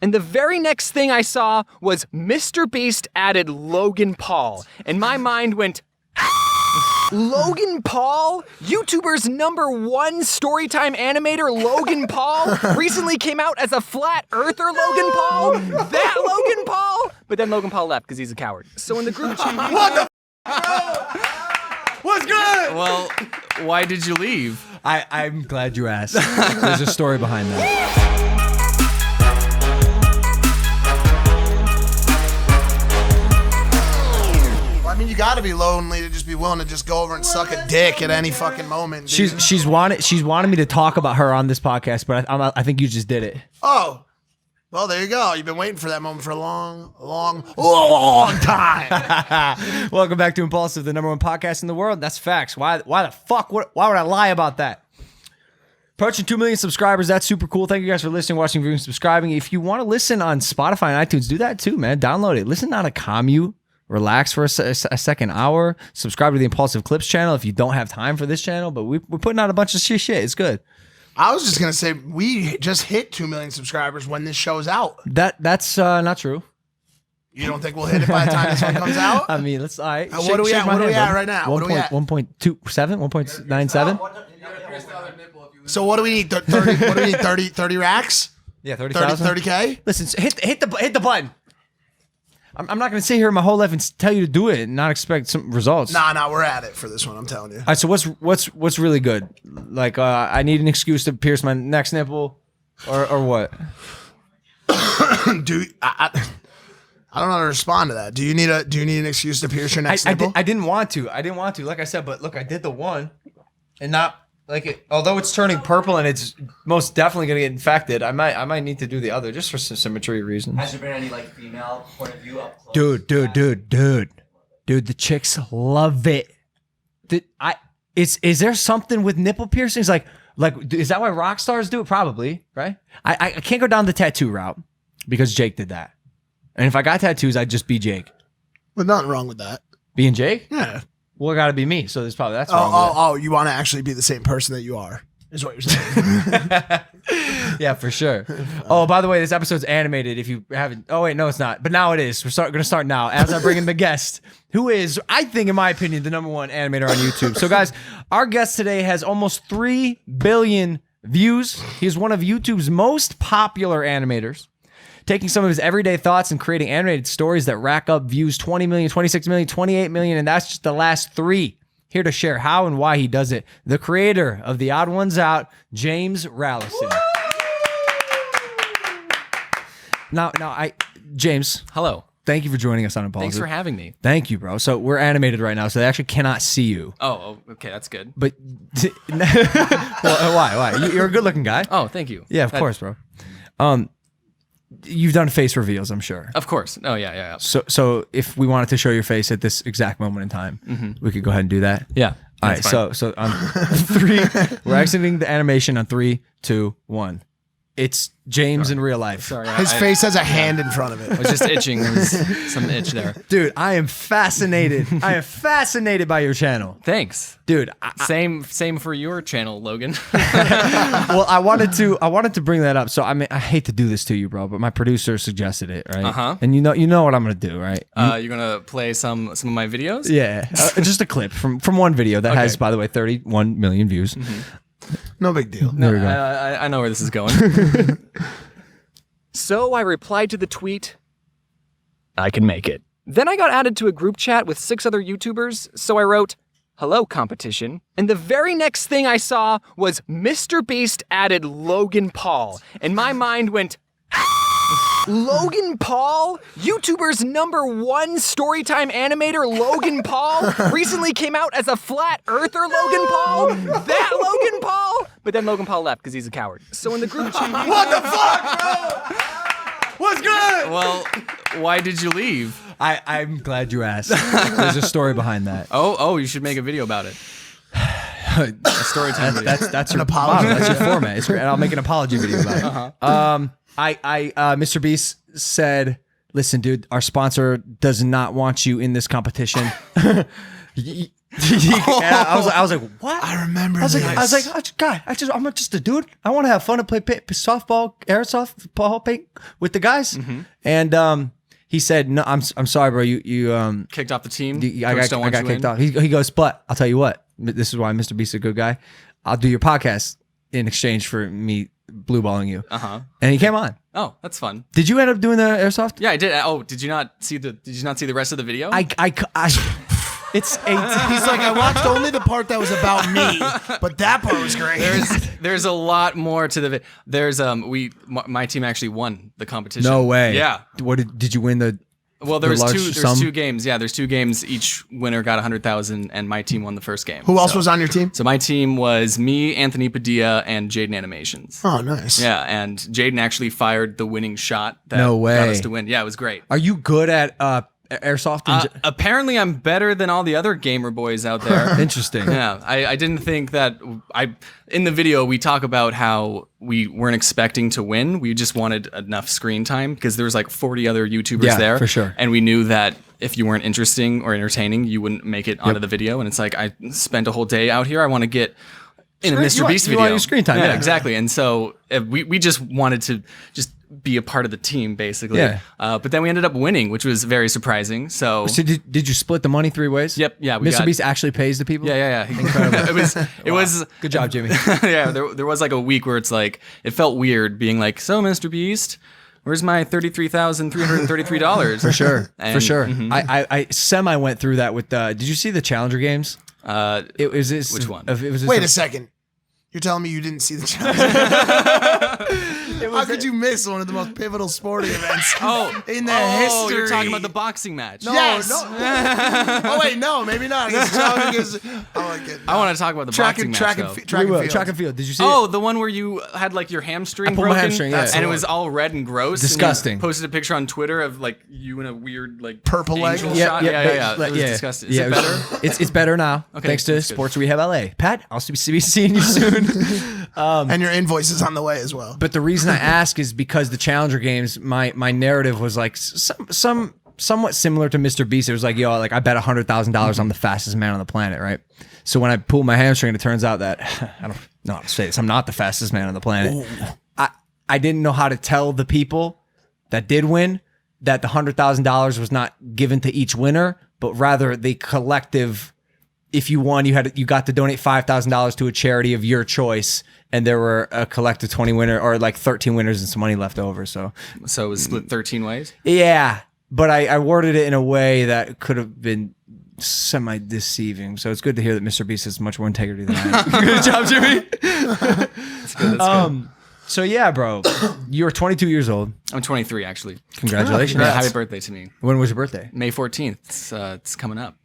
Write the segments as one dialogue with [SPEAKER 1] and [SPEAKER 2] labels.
[SPEAKER 1] And the very next thing I saw was Mr. Beast added Logan Paul. And my mind went, Logan Paul? YouTuber's #1 storytime animator Logan Paul recently came out as a flat earther Logan Paul? That Logan Paul? But then Logan Paul left because he's a coward. So in the group chat...
[SPEAKER 2] What the What's good?
[SPEAKER 3] Well, why did you leave?
[SPEAKER 2] I'm glad you asked. There's a story behind that.
[SPEAKER 4] I mean, you gotta be lonely to just be willing to just go over and suck a dick at any fucking moment. Dude.
[SPEAKER 2] She's wanted me to talk about her on this podcast, but I think you just did it.
[SPEAKER 4] Oh, well, there you go. You've been waiting for that moment for a long time.
[SPEAKER 2] Welcome back to Impulsive, the #1 podcast in the world. That's facts. Why the fuck? Why would I lie about that? Approaching 2 million subscribers. That's super cool. Thank you guys for listening, watching, viewing, subscribing. If you want to listen on Spotify and iTunes, do that too, man. Download it. Listen on a commute. Relax for a second hour. Subscribe to the Impulsive Clips channel if you don't have time for this channel, but we're putting out a bunch of shit. It's good.
[SPEAKER 4] I was just going to say, we just hit 2 million subscribers when this show's out.
[SPEAKER 2] That's not true.
[SPEAKER 4] You don't think we'll hit it by the time this one comes out?
[SPEAKER 2] I mean, let's... All right.
[SPEAKER 4] What are we at right now?
[SPEAKER 2] 1.27? 1.97?
[SPEAKER 4] So what do we need? 30, what do we need? 30 racks?
[SPEAKER 2] Yeah, 30,000.
[SPEAKER 4] 30K?
[SPEAKER 2] Listen, hit the button. I'm not going to sit here my whole life and tell you to do it and not expect some results.
[SPEAKER 4] Nah, we're at it for this one. I'm telling you.
[SPEAKER 2] All right, so what's really good? Like, I need an excuse to pierce my next nipple, or what?
[SPEAKER 4] Dude, I don't know how to respond to that. Do you need an excuse to pierce your next nipple?
[SPEAKER 2] I didn't want to. Like I said, but look, I did the one, and not like it. Although it's turning purple and it's most definitely gonna get infected, I might need to do the other just for symmetry reasons.
[SPEAKER 5] Has there been any like female point of view up close?
[SPEAKER 2] Dude, the chicks love it. Is there something with nipple piercings? Like, is that why rock stars do it? Probably, right? I can't go down the tattoo route because Jake did that. And if I got tattoos, I'd just be Jake.
[SPEAKER 4] There's nothing wrong with that.
[SPEAKER 2] Being Jake?
[SPEAKER 4] Yeah.
[SPEAKER 2] Well, it got to be me. So there's probably that's wrong.
[SPEAKER 4] Oh, you want to actually be the same person that you are, is what you're saying.
[SPEAKER 2] Yeah, for sure. Oh, by the way, this episode's animated. If you haven't, oh wait, no, it's not. But now it is. We're going to start now as I bring in the guest, who is, I think, in my opinion, the #1 animator on YouTube. So, guys, our guest today has almost 3 billion views. He's one of YouTube's most popular animators, taking some of his everyday thoughts and creating animated stories that rack up views 20 million, 26 million, 28 million, and that's just the last 3. Here to share how and why he does it, the creator of TheOdd1sOut, James Rallison. Now, James.
[SPEAKER 3] Hello.
[SPEAKER 2] Thank you for joining us on Impaulsive.
[SPEAKER 3] Thanks for having me.
[SPEAKER 2] Thank you, bro. So we're animated right now, so they actually cannot see you.
[SPEAKER 3] Oh, okay, that's good.
[SPEAKER 2] But why? You're a good-looking guy.
[SPEAKER 3] Oh, thank you.
[SPEAKER 2] Yeah, of course, bro. You've done face reveals, I'm sure.
[SPEAKER 3] Of course. Oh, yeah.
[SPEAKER 2] So if we wanted to show your face at this exact moment in time, we could go ahead and do that.
[SPEAKER 3] Yeah.
[SPEAKER 2] All right. So on 3, we're exiting the animation on 3, 2, 1. It's James in real life.
[SPEAKER 3] Sorry.
[SPEAKER 4] His face has a hand in front of it.
[SPEAKER 3] I was just itching. There was some itch there.
[SPEAKER 2] Dude, I am fascinated. I am fascinated by your channel.
[SPEAKER 3] Thanks.
[SPEAKER 2] Dude,
[SPEAKER 3] Same for your channel, Logan.
[SPEAKER 2] well, I wanted to bring that up. So I mean, I hate to do this to you, bro, but my producer suggested it, right?
[SPEAKER 3] Uh-huh.
[SPEAKER 2] And you know what I'm gonna do, right?
[SPEAKER 3] You're gonna play some of my videos?
[SPEAKER 2] Yeah, just a clip from one video that has, by the way, 31 million views.
[SPEAKER 4] No big deal.
[SPEAKER 2] There we go.
[SPEAKER 3] I know where this is going.
[SPEAKER 1] So I replied to the tweet, I can make it. Then I got added to a group chat with 6 other YouTubers, so I wrote, hello competition. And the very next thing I saw was Mr. Beast added Logan Paul. And my mind went, Logan Paul? YouTuber's #1 storytime animator Logan Paul recently came out as a flat earther Logan Paul? That Logan Paul? But then Logan Paul left because he's a coward. So in the group chat...
[SPEAKER 4] What the fuck, bro? What's good?
[SPEAKER 3] Well, why did you leave?
[SPEAKER 2] I'm glad you asked. There's a story behind that.
[SPEAKER 3] Oh, you should make a video about it. A story time video.
[SPEAKER 2] That's your apology. That's your format. It's great. And I'll make an apology video about it. Mr. Beast said, listen, dude, our sponsor does not want you in this competition. And I was like, what?
[SPEAKER 4] I remember
[SPEAKER 2] I was
[SPEAKER 4] this.
[SPEAKER 2] I'm just a dude. I want to have fun and play softball, airsoft paint with the guys. And he said, no, I'm sorry, bro. You
[SPEAKER 3] Kicked off the team.
[SPEAKER 2] I got kicked off. He goes, but I'll tell you what. This is why Mr. Beast's a good guy. I'll do your podcast in exchange for me blue balling you. And he came on.
[SPEAKER 3] Oh, that's fun.
[SPEAKER 2] Did you end up doing the airsoft?
[SPEAKER 3] Yeah, I did. Oh, did you not see the rest of the video?
[SPEAKER 2] It's 18.
[SPEAKER 4] He's like, I watched only the part that was about me, but that part was great.
[SPEAKER 3] There's a lot more to the video. There's my team actually won the competition.
[SPEAKER 2] No way.
[SPEAKER 3] Yeah.
[SPEAKER 2] What did you win the?
[SPEAKER 3] Well, there's
[SPEAKER 2] sum?
[SPEAKER 3] two games. Yeah, there's two games. Each winner got 100,000, and my team won the first game.
[SPEAKER 4] Who else was on your team?
[SPEAKER 3] So my team was me, Anthony Padilla, and Jaden Animations.
[SPEAKER 4] Oh, nice.
[SPEAKER 3] Yeah, and Jaden actually fired the winning shot that
[SPEAKER 2] No way.
[SPEAKER 3] got us to win. Yeah, it was great.
[SPEAKER 2] Are you good at airsoft?
[SPEAKER 3] Apparently, I'm better than all the other gamer boys out there.
[SPEAKER 2] Interesting.
[SPEAKER 3] Yeah, I didn't think that. In the video, we talk about how we weren't expecting to win. We just wanted enough screen time because there was like 40 other YouTubers there.
[SPEAKER 2] For sure.
[SPEAKER 3] And we knew that if you weren't interesting or entertaining, you wouldn't make it onto the video. And it's like, I spent a whole day out here. I want to get in a Mr. Beast video.
[SPEAKER 2] You want your screen time.
[SPEAKER 3] Yeah, exactly. And so we just wanted to just be a part of the team, basically.
[SPEAKER 2] Yeah.
[SPEAKER 3] But then we ended up winning, which was very surprising. So
[SPEAKER 2] did you split the money 3 ways?
[SPEAKER 3] Yep. Yeah.
[SPEAKER 2] Mr. Beast actually pays the people?
[SPEAKER 3] Yeah. Incredible. It was
[SPEAKER 2] Good job, Jimmy.
[SPEAKER 3] Yeah. There was like a week where it's like, it felt weird being like, so Mr. Beast, where's my $33,333?
[SPEAKER 2] For sure.
[SPEAKER 3] And-
[SPEAKER 2] For sure.
[SPEAKER 3] Mhm.
[SPEAKER 2] I semi went through that with did you see the Challenger games? It was this.
[SPEAKER 3] Which one?
[SPEAKER 2] It was this
[SPEAKER 4] Wait a second. You're telling me you didn't see the challenge? How could you miss one of the most pivotal sporting events in the history?
[SPEAKER 3] You're talking about the boxing match.
[SPEAKER 4] No, yes. No. Oh wait, no, maybe not. I like it.
[SPEAKER 3] I want to talk about the boxing match.
[SPEAKER 4] Track and field.
[SPEAKER 2] Did you see
[SPEAKER 3] Oh,
[SPEAKER 2] it?
[SPEAKER 3] the one where you had like your hamstring
[SPEAKER 2] I pulled
[SPEAKER 3] broken,
[SPEAKER 2] my hamstring, yeah.
[SPEAKER 3] and it was all red and gross.
[SPEAKER 2] Disgusting.
[SPEAKER 3] And you posted a picture on Twitter of like you in a weird like
[SPEAKER 4] Purple leg?
[SPEAKER 3] angel
[SPEAKER 2] Yeah,
[SPEAKER 3] shot.
[SPEAKER 2] yeah,
[SPEAKER 3] Yeah.
[SPEAKER 2] but-
[SPEAKER 3] It was
[SPEAKER 2] yeah.
[SPEAKER 3] disgusting. Is
[SPEAKER 2] Yeah,
[SPEAKER 3] it better?
[SPEAKER 2] It's better now.
[SPEAKER 3] Okay,
[SPEAKER 2] Thanks to
[SPEAKER 3] that's good.
[SPEAKER 2] Sports Rehab LA. Pat, I'll be seeing you soon.
[SPEAKER 4] And your invoice is on the way as well.
[SPEAKER 2] But the reason I ask is because the Challenger games, my narrative was like somewhat similar to Mr. Beast. It was like, yo, like I bet $100,000 I'm the fastest man on the planet, right? So when I pulled my hamstring, it turns out that I don't know how to say this. I'm not the fastest man on the planet. I didn't know how to tell the people that did win that the $100,000 was not given to each winner, but rather the collective. If you won, you got to donate $5,000 to a charity of your choice, and there were a collective 20 winner or like 13 winners and some money left over. So
[SPEAKER 3] it was split 13 ways.
[SPEAKER 2] yeah, but I worded it in a way that could have been semi-deceiving. So it's good to hear that Mr. Beast has much more integrity than I have. Good job, Jimmy.
[SPEAKER 3] That's good.
[SPEAKER 2] So yeah, bro, you're 22 years old.
[SPEAKER 3] I'm 23 actually.
[SPEAKER 2] Congratulations.
[SPEAKER 3] Yeah, happy birthday to me.
[SPEAKER 2] When was your birthday?
[SPEAKER 3] May 14th. It's coming up.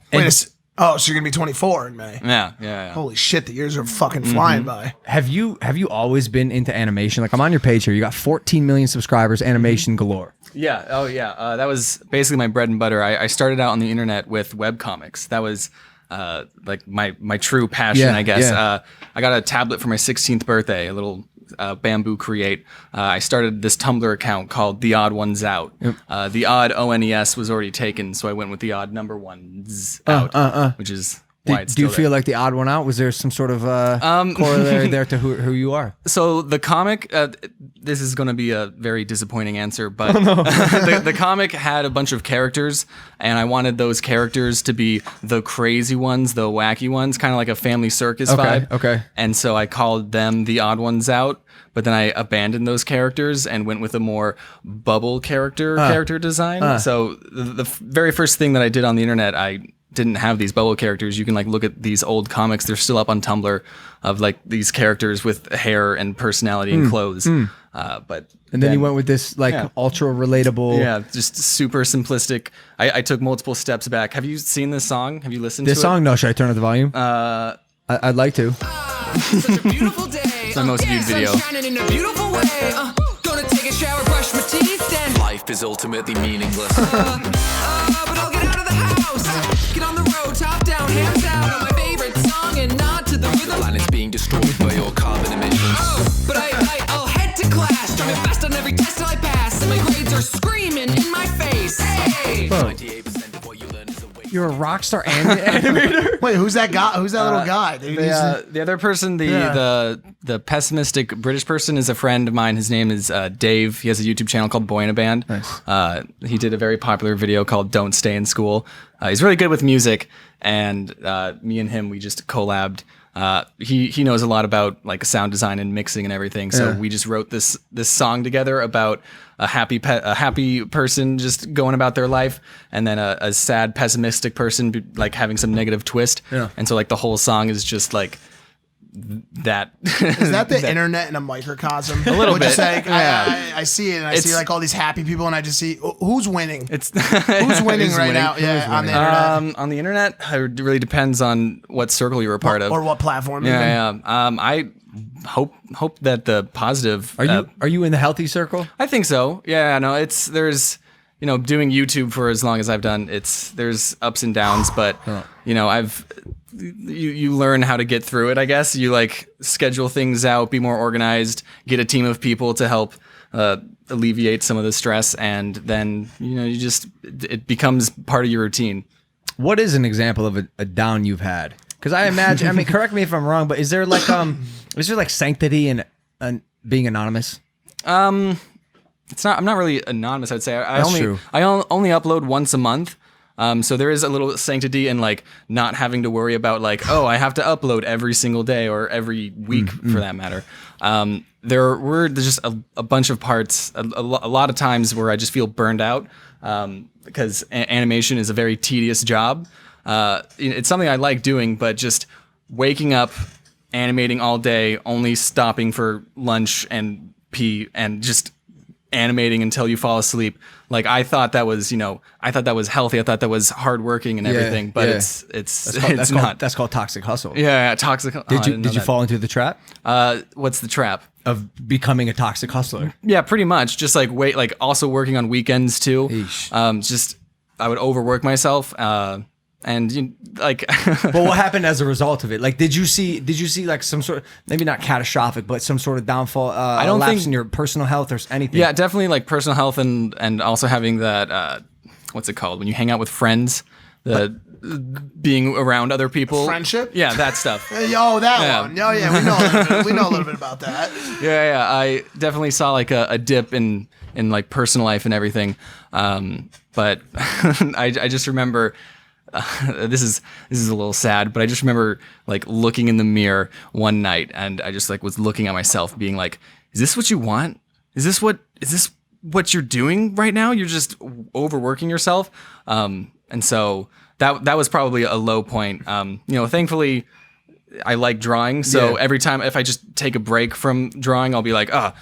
[SPEAKER 4] Oh, so you're gonna be 24 in May?
[SPEAKER 3] Yeah.
[SPEAKER 4] Holy shit, the years are fucking flying by.
[SPEAKER 2] Have you always been into animation? Like I'm on your page here. You got 14 million subscribers, animation galore.
[SPEAKER 3] Yeah. Oh, yeah. That was basically my bread and butter. I started out on the internet with webcomics. That was like my true passion,
[SPEAKER 2] Yeah,
[SPEAKER 3] I guess.
[SPEAKER 2] yeah.
[SPEAKER 3] I got a tablet for my 16th birthday, a little bamboo create. I started this Tumblr account called TheOdd1sOut. Yep. The odd ONES was already taken, so I went with the odd number ones out, which is why it's
[SPEAKER 2] Do you
[SPEAKER 3] still
[SPEAKER 2] feel
[SPEAKER 3] there.
[SPEAKER 2] like the odd one out? Was there some sort of corollary there to who you are?
[SPEAKER 3] So the comic, this is going to be a very disappointing answer, but the comic had a bunch of characters, and I wanted those characters to be the crazy ones, the wacky ones, kind of like a family circus vibe.
[SPEAKER 2] Okay.
[SPEAKER 3] And so I called them the odd ones out, but then I abandoned those characters and went with a more bubble character design. So the very first thing that I did on the internet, I didn't have these bubble characters. You can like look at these old comics. They're still up on Tumblr of like these characters with hair and personality and clothes. But
[SPEAKER 2] And then you went with this like ultra relatable.
[SPEAKER 3] yeah, just super simplistic. I took multiple steps back. Have you seen this song? Have you listened
[SPEAKER 2] This
[SPEAKER 3] to
[SPEAKER 2] song? No, should I turn up the volume? I'd like to.
[SPEAKER 6] Such a beautiful day.
[SPEAKER 3] It's my most viewed video.
[SPEAKER 6] Shining in a beautiful way. Gonna take a shower, brush my teeth, then.
[SPEAKER 7] Life is ultimately meaningless.
[SPEAKER 6] But I'll get out of the house. Get on the road, top down, hands out on my favorite song and nod to the
[SPEAKER 7] The
[SPEAKER 6] rhythm.
[SPEAKER 7] planet is being destroyed by your carbon emissions.
[SPEAKER 6] But I'll head to class, driving fast on every test till I pass, and my grades are screaming in my face. Hey!
[SPEAKER 7] 98% of what you learn is a waste.
[SPEAKER 2] You're a rock star animator.
[SPEAKER 4] Wait, who's that guy? Who's that little guy? Dude,
[SPEAKER 3] The other person, the pessimistic British person, is a friend of mine. His name is Dave. He has a YouTube channel called Boy in a Band. Nice. He did a very popular video called "Don't Stay in School." He's really good with music, and me and him, we just collabed. He knows a lot about like sound design and mixing and everything. So we just wrote this song together about a happy person just going about their life, and then a sad pessimistic person like having some negative twist. Yeah. And so like the whole song is just like that.
[SPEAKER 4] Is that the internet in a microcosm?
[SPEAKER 3] A little bit.
[SPEAKER 4] Like, I see it, and I see like all these happy people, and I just see who's winning. Who's winning right now? Yeah, on the internet.
[SPEAKER 3] On the internet, it really depends on what circle you're a part of
[SPEAKER 4] or what platform.
[SPEAKER 3] Yeah. I hope that the positive.
[SPEAKER 2] Are you in the healthy circle?
[SPEAKER 3] I think so. Yeah. No. There's doing YouTube for as long as I've done. There's ups and downs, but you learn how to get through it, I guess. You like schedule things out, be more organized, get a team of people to help alleviate some of the stress, and then it becomes part of your routine.
[SPEAKER 2] What is an example of a down you've had? Because I imagine, I mean, correct me if I'm wrong, but is there like sanctity in being anonymous?
[SPEAKER 3] It's not. I'm not really anonymous. I'd say I only upload once a month. So there is a little sanctity in like not having to worry about like, oh, I have to upload every single day or every week for that matter. There's just a bunch of parts, a lot of times where I just feel burned out because animation is a very tedious job. It's something I like doing, but just waking up, animating all day, only stopping for lunch and pee, and just animating until you fall asleep. Like I thought that was healthy. I thought that was hardworking and everything, but it's not.
[SPEAKER 2] That's called toxic hustle.
[SPEAKER 3] Yeah, toxic.
[SPEAKER 2] Did you fall into the trap?
[SPEAKER 3] What's the trap?
[SPEAKER 2] Of becoming a toxic hustler.
[SPEAKER 3] Yeah, pretty much. Just like also working on weekends too.
[SPEAKER 2] Eesh.
[SPEAKER 3] I would overwork myself. And
[SPEAKER 2] but what happened as a result of it? Like, did you see like some sort of, maybe not catastrophic, but some sort of downfall? I don't think in your personal health or anything.
[SPEAKER 3] Yeah, definitely like personal health and also having that what's it called when you hang out with friends, being around other people.
[SPEAKER 4] Friendship.
[SPEAKER 3] Yeah, that stuff.
[SPEAKER 4] One. Oh yeah, we know a little bit about that.
[SPEAKER 3] Yeah. I definitely saw like a dip in like personal life and everything. But I just remember. This is a little sad, but I just remember like looking in the mirror one night, and I just like was looking at myself, being like, "Is this what you want? Is this what you're doing right now? You're just overworking yourself." And so that was probably a low point. Thankfully, I like drawing, so every time if I just take a break from drawing, I'll be like, I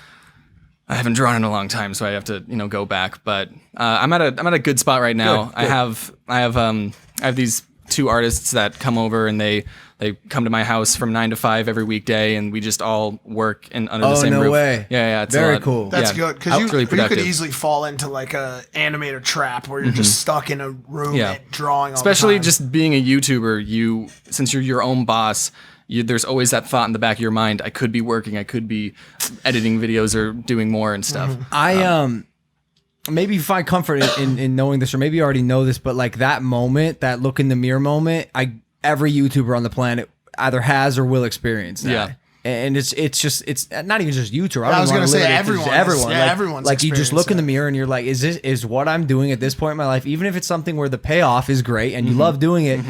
[SPEAKER 3] haven't drawn in a long time, so I have to, go back. But I'm at a good spot right now. Good. I have these two artists that come over, and they come to my house from 9 to 5 every weekday, and we just all work under the same roof. Oh, no way. Yeah, it's
[SPEAKER 2] very cool.
[SPEAKER 4] That's good, because you could easily fall into like a animator trap where you're just stuck in a room and drawing all
[SPEAKER 3] Especially
[SPEAKER 4] the time.
[SPEAKER 3] Just being a YouTuber, since you're your own boss, there's always that thought in the back of your mind, I could be working, I could be editing videos or doing more and stuff.
[SPEAKER 2] Maybe you find comfort in knowing this, or maybe you already know this, but like that moment, that look in the mirror moment, every YouTuber on the planet either has or will experience that. Yeah. And it's not even just YouTuber.
[SPEAKER 4] I was going to say everyone.
[SPEAKER 2] Everyone's like you just look in the mirror and you're like, is what I'm doing at this point in my life, even if it's something where the payoff is great and you love doing it,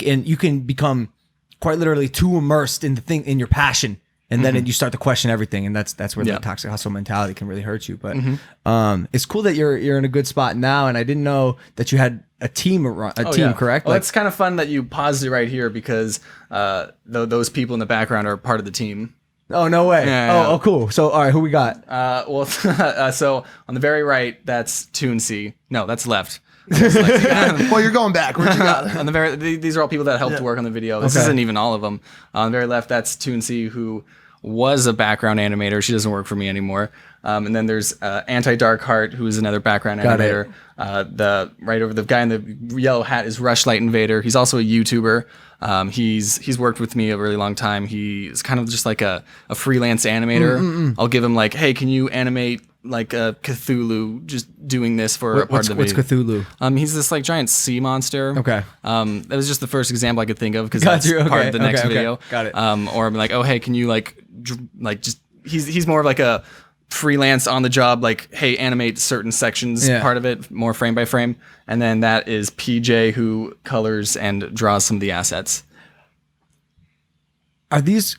[SPEAKER 2] and you can become quite literally too immersed in the thing, in your passion. And then you start to question everything, and that's where the toxic hustle mentality can really hurt you. But it's cool that you're in a good spot now, and I didn't know that you had a team, correct?
[SPEAKER 3] Well, it's kind of fun that you paused it right here, because those people in the background are part of the team.
[SPEAKER 2] Oh, no way.
[SPEAKER 3] Yeah.
[SPEAKER 2] Oh, cool. So, all right, who we got?
[SPEAKER 3] So on the very right, that's Toon. No, that's left.
[SPEAKER 4] Well, you're going back. Where'd you got?
[SPEAKER 3] On the these are all people that helped work on the video. This isn't even all of them. On the very left, that's Toon, who was a background animator. She doesn't work for me anymore. And then there's Anti-Dark Heart, who is another background animator. The right over the guy in the yellow hat is Rushlight Invader. He's also a YouTuber. He's worked with me a really long time. He's kind of just like a freelance animator. I'll give him like, hey, can you animate like a Cthulhu just doing this for a part of the
[SPEAKER 2] What's
[SPEAKER 3] video.
[SPEAKER 2] Cthulhu?
[SPEAKER 3] He's this like giant sea monster.
[SPEAKER 2] Okay.
[SPEAKER 3] That was just the first example I could think of because
[SPEAKER 2] Got
[SPEAKER 3] that's
[SPEAKER 2] you, okay,
[SPEAKER 3] part of the next
[SPEAKER 2] okay, okay.
[SPEAKER 3] video.
[SPEAKER 2] Got it.
[SPEAKER 3] Or I'm like, oh hey, can you like just he's more of like a freelance on the job, like, hey, animate certain sections, part of it, more frame by frame. And then that is PJ who colors and draws some of the assets.
[SPEAKER 2] Are these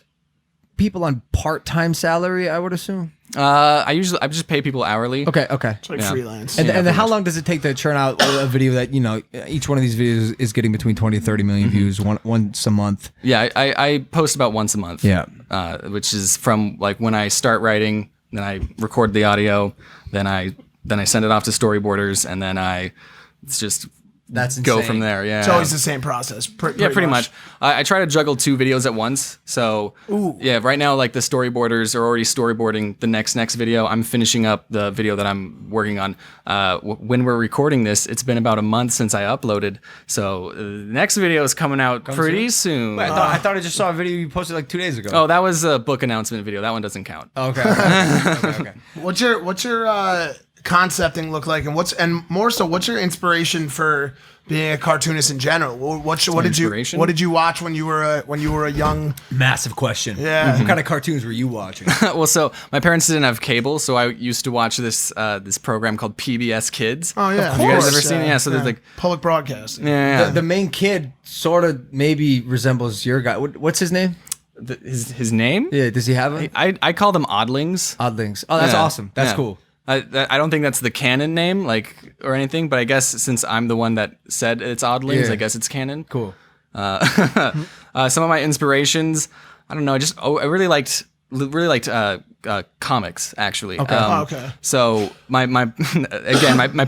[SPEAKER 2] people on part-time salary, I would assume?
[SPEAKER 3] I just pay people hourly.
[SPEAKER 2] Okay.
[SPEAKER 4] It's like freelance.
[SPEAKER 2] And then how long does it take to churn out a video that, each one of these videos is getting between 20 and 30 million views once a month?
[SPEAKER 3] Yeah, I post about once a month.
[SPEAKER 2] Yeah.
[SPEAKER 3] Which is from like when I start writing, then I record the audio, then I send it off to storyboarders, and then it's just
[SPEAKER 2] That's
[SPEAKER 3] go
[SPEAKER 2] insane.
[SPEAKER 3] from there. Yeah,
[SPEAKER 4] It's always the same process.
[SPEAKER 3] pretty much. I try to juggle 2 videos at once. So yeah, right now like the storyboarders are already storyboarding the next video. I'm finishing up the video that I'm working on. When we're recording this, it's been about a month since I uploaded. So the next video is coming out pretty soon.
[SPEAKER 2] Wait, I thought I just saw a video you posted like 2 days ago.
[SPEAKER 3] Oh, that was a book announcement video. That one doesn't count.
[SPEAKER 2] Okay. Okay.
[SPEAKER 4] What's your concepting look like, and more so, what's your inspiration for being a cartoonist in general? What did you watch when you were a young?
[SPEAKER 2] Massive question.
[SPEAKER 4] Yeah.
[SPEAKER 2] What kind of cartoons were you watching?
[SPEAKER 3] Well, so my parents didn't have cable, so I used to watch this program called PBS Kids.
[SPEAKER 4] Oh yeah,
[SPEAKER 3] Have you guys ever seen it? Yeah, so there's like
[SPEAKER 4] public broadcasting.
[SPEAKER 3] yeah,
[SPEAKER 2] The main kid sort of maybe resembles your guy. What's his name?
[SPEAKER 3] his name.
[SPEAKER 2] Yeah, does he have a
[SPEAKER 3] I call them oddlings.
[SPEAKER 2] Oddlings? Oh, that's
[SPEAKER 3] Yeah.
[SPEAKER 2] awesome. That's
[SPEAKER 3] Yeah.
[SPEAKER 2] cool.
[SPEAKER 3] I don't think that's the canon name, like or anything, but I guess since I'm the one that said it's oddlings,
[SPEAKER 2] Yeah.
[SPEAKER 3] I guess it's canon.
[SPEAKER 2] Cool.
[SPEAKER 3] Some of my inspirations, I don't know. I really liked comics actually.
[SPEAKER 2] Okay.
[SPEAKER 4] Okay.
[SPEAKER 3] So my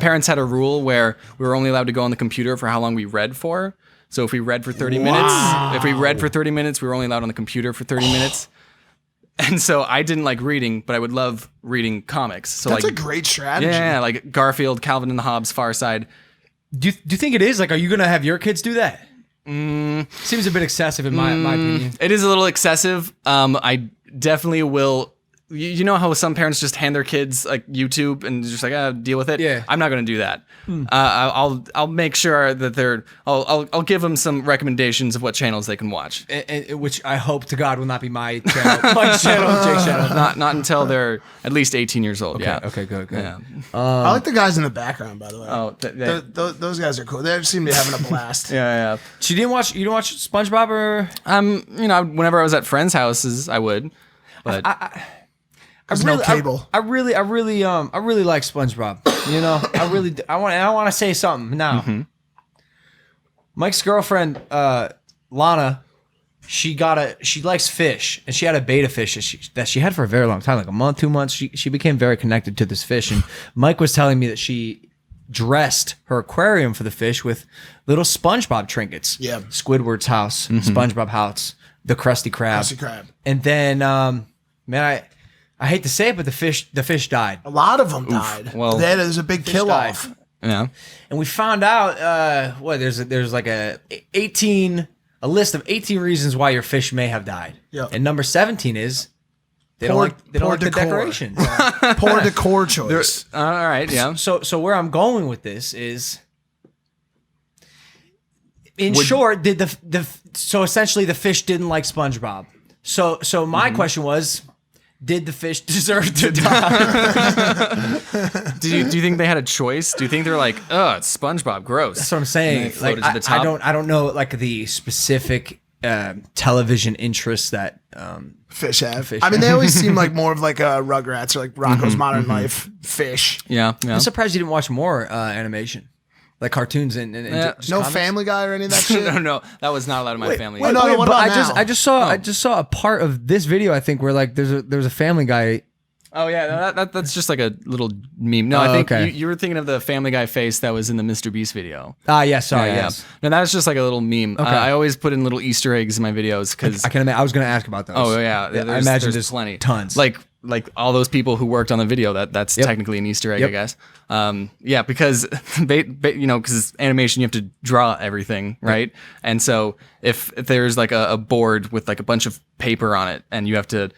[SPEAKER 3] parents had a rule where we were only allowed to go on the computer for how long we read for. So if we read for 30 minutes, we were only allowed on the computer for 30 minutes. And so I didn't like reading, but I would love reading comics. So
[SPEAKER 4] That's
[SPEAKER 3] like
[SPEAKER 4] a great strategy.
[SPEAKER 3] yeah, like Garfield, Calvin and the Hobbes, Far Side.
[SPEAKER 2] Do you think it is? Like, are you gonna have your kids do that? Seems a bit excessive in my opinion.
[SPEAKER 3] It is a little excessive. I definitely will. You know how some parents just hand their kids like YouTube and just like deal with it.
[SPEAKER 2] Yeah.
[SPEAKER 3] I'm not going to do that. I'll make sure that I'll give them some recommendations of what channels they can watch.
[SPEAKER 2] And which I hope to God will not be my channel, Mike's channel, Jake's channel.
[SPEAKER 3] Not until they're at least 18 years old. Yeah.
[SPEAKER 2] Okay, good.
[SPEAKER 3] Yeah.
[SPEAKER 4] I like the guys in the background, by the way.
[SPEAKER 3] Oh,
[SPEAKER 4] Those guys are cool. They seem to be having a blast.
[SPEAKER 3] yeah.
[SPEAKER 2] You didn't watch SpongeBob or?
[SPEAKER 3] Whenever I was at friends' houses, I would. But
[SPEAKER 4] No cable.
[SPEAKER 2] I really like SpongeBob. I want to say something now.
[SPEAKER 3] Mm-hmm.
[SPEAKER 2] Mike's girlfriend, Lana, she likes fish, and she had a beta fish that she had for a very long time, like a month, 2 months. She became very connected to this fish, and Mike was telling me that she dressed her aquarium for the fish with little SpongeBob trinkets.
[SPEAKER 4] Yeah.
[SPEAKER 2] Squidward's house, SpongeBob house, the Krusty Krab.
[SPEAKER 4] Krusty Krab.
[SPEAKER 2] And then, man, I hate to say it, but the fish died.
[SPEAKER 4] A lot of them died.
[SPEAKER 3] Well,
[SPEAKER 4] there's a big kill off.
[SPEAKER 3] yeah.
[SPEAKER 2] And we found out there's like a list of 18 reasons why your fish may have died.
[SPEAKER 4] Yeah.
[SPEAKER 2] And number 17 is they don't
[SPEAKER 4] Poor-
[SPEAKER 2] like the
[SPEAKER 4] poor decor.
[SPEAKER 2] decorations.
[SPEAKER 4] Poor decor choice.
[SPEAKER 3] All right. Yeah.
[SPEAKER 2] So where I'm going with this is, in short, so essentially the fish didn't like SpongeBob. So my question was, did the fish deserve to die?
[SPEAKER 3] Do you think they had a choice? Do you think they're like, it's SpongeBob, gross?
[SPEAKER 2] That's what I'm
[SPEAKER 3] And
[SPEAKER 2] saying.
[SPEAKER 3] they floated
[SPEAKER 2] Like,
[SPEAKER 3] to the top?
[SPEAKER 2] I don't know like the specific television interests that
[SPEAKER 4] Fish have.
[SPEAKER 2] Fish
[SPEAKER 4] I mean, they
[SPEAKER 2] have.
[SPEAKER 4] always seem like more of like a Rugrats or like Rocco's Modern Life fish.
[SPEAKER 3] Yeah.
[SPEAKER 2] I'm surprised you didn't watch more animation, like cartoons and just
[SPEAKER 4] No
[SPEAKER 2] comics.
[SPEAKER 4] Family Guy or any of that shit.
[SPEAKER 3] no, that was not allowed in my family.
[SPEAKER 4] wait, no, what
[SPEAKER 2] but
[SPEAKER 4] about
[SPEAKER 2] I
[SPEAKER 4] now?
[SPEAKER 2] just saw a part of this video. I think where like there's a Family Guy.
[SPEAKER 3] Oh yeah, that's just like a little meme. No, I think
[SPEAKER 2] okay.
[SPEAKER 3] you were thinking of the Family Guy face that was in the Mr. Beast video.
[SPEAKER 2] Yes, sorry,
[SPEAKER 3] Yeah.
[SPEAKER 2] yes.
[SPEAKER 3] No, that was just like a little meme.
[SPEAKER 2] Okay.
[SPEAKER 3] I always put in little Easter eggs in my videos because.
[SPEAKER 2] I can imagine. I was going to ask about those.
[SPEAKER 3] Oh yeah,
[SPEAKER 2] I imagine there's
[SPEAKER 3] plenty,
[SPEAKER 2] tons.
[SPEAKER 3] Like all those people who worked on the video. That's technically an Easter egg,
[SPEAKER 2] Yep.
[SPEAKER 3] I guess. Yeah, because because animation, you have to draw everything, right? And so if there's like a board with like a bunch of paper on it, and you have to,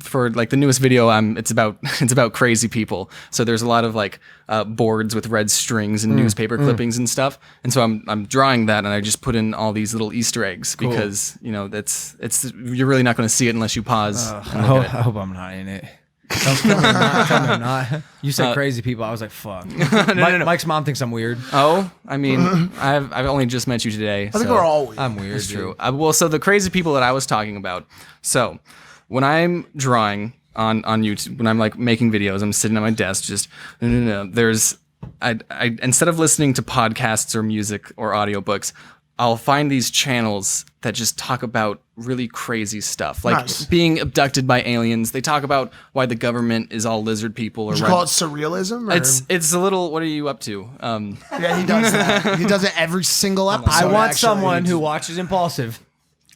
[SPEAKER 3] for like the newest video, it's about crazy people. So there's a lot of like boards with red strings and newspaper clippings and stuff. And so I'm drawing that, and I just put in all these little Easter eggs because you're really not going to see it unless you pause.
[SPEAKER 2] I hope I'm not in it. Tell me I'm not. You said crazy people. I was like, fuck.
[SPEAKER 3] No.
[SPEAKER 2] Mike's mom thinks I'm weird.
[SPEAKER 3] Oh, I mean, I've only just met you today.
[SPEAKER 4] I think we're all weird.
[SPEAKER 2] I'm weird.
[SPEAKER 3] That's true. So the crazy people that I was talking about. So when I'm drawing on YouTube, when I'm like making videos, I'm sitting at my desk, just there's I instead of listening to podcasts or music or audiobooks, I'll find these channels that just talk about really crazy stuff, like being abducted by aliens. They talk about why the government is all lizard people. Or
[SPEAKER 4] Would you call it surrealism? Or?
[SPEAKER 3] It's a little. What are you up to?
[SPEAKER 4] Yeah, he does that. He does it every single episode.
[SPEAKER 2] I want someone who watches Impulsive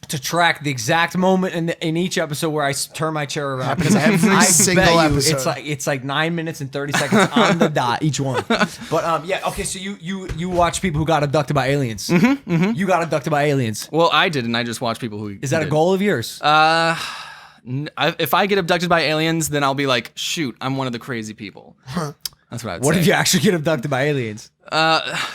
[SPEAKER 2] to track the exact moment in each episode where I turn my chair around.
[SPEAKER 4] Happens every single episode.
[SPEAKER 2] It's like 9 minutes and 30 seconds on the dot each one. But yeah, okay. So you watch people who got abducted by aliens. Mm-hmm. You got abducted by aliens.
[SPEAKER 3] Well, I didn't. I just watch people who.
[SPEAKER 2] Is that a goal of yours?
[SPEAKER 3] If I get abducted by aliens, then I'll be like, shoot, I'm one of the crazy people. That's what I would say.
[SPEAKER 2] What if you actually get abducted by aliens?
[SPEAKER 3] I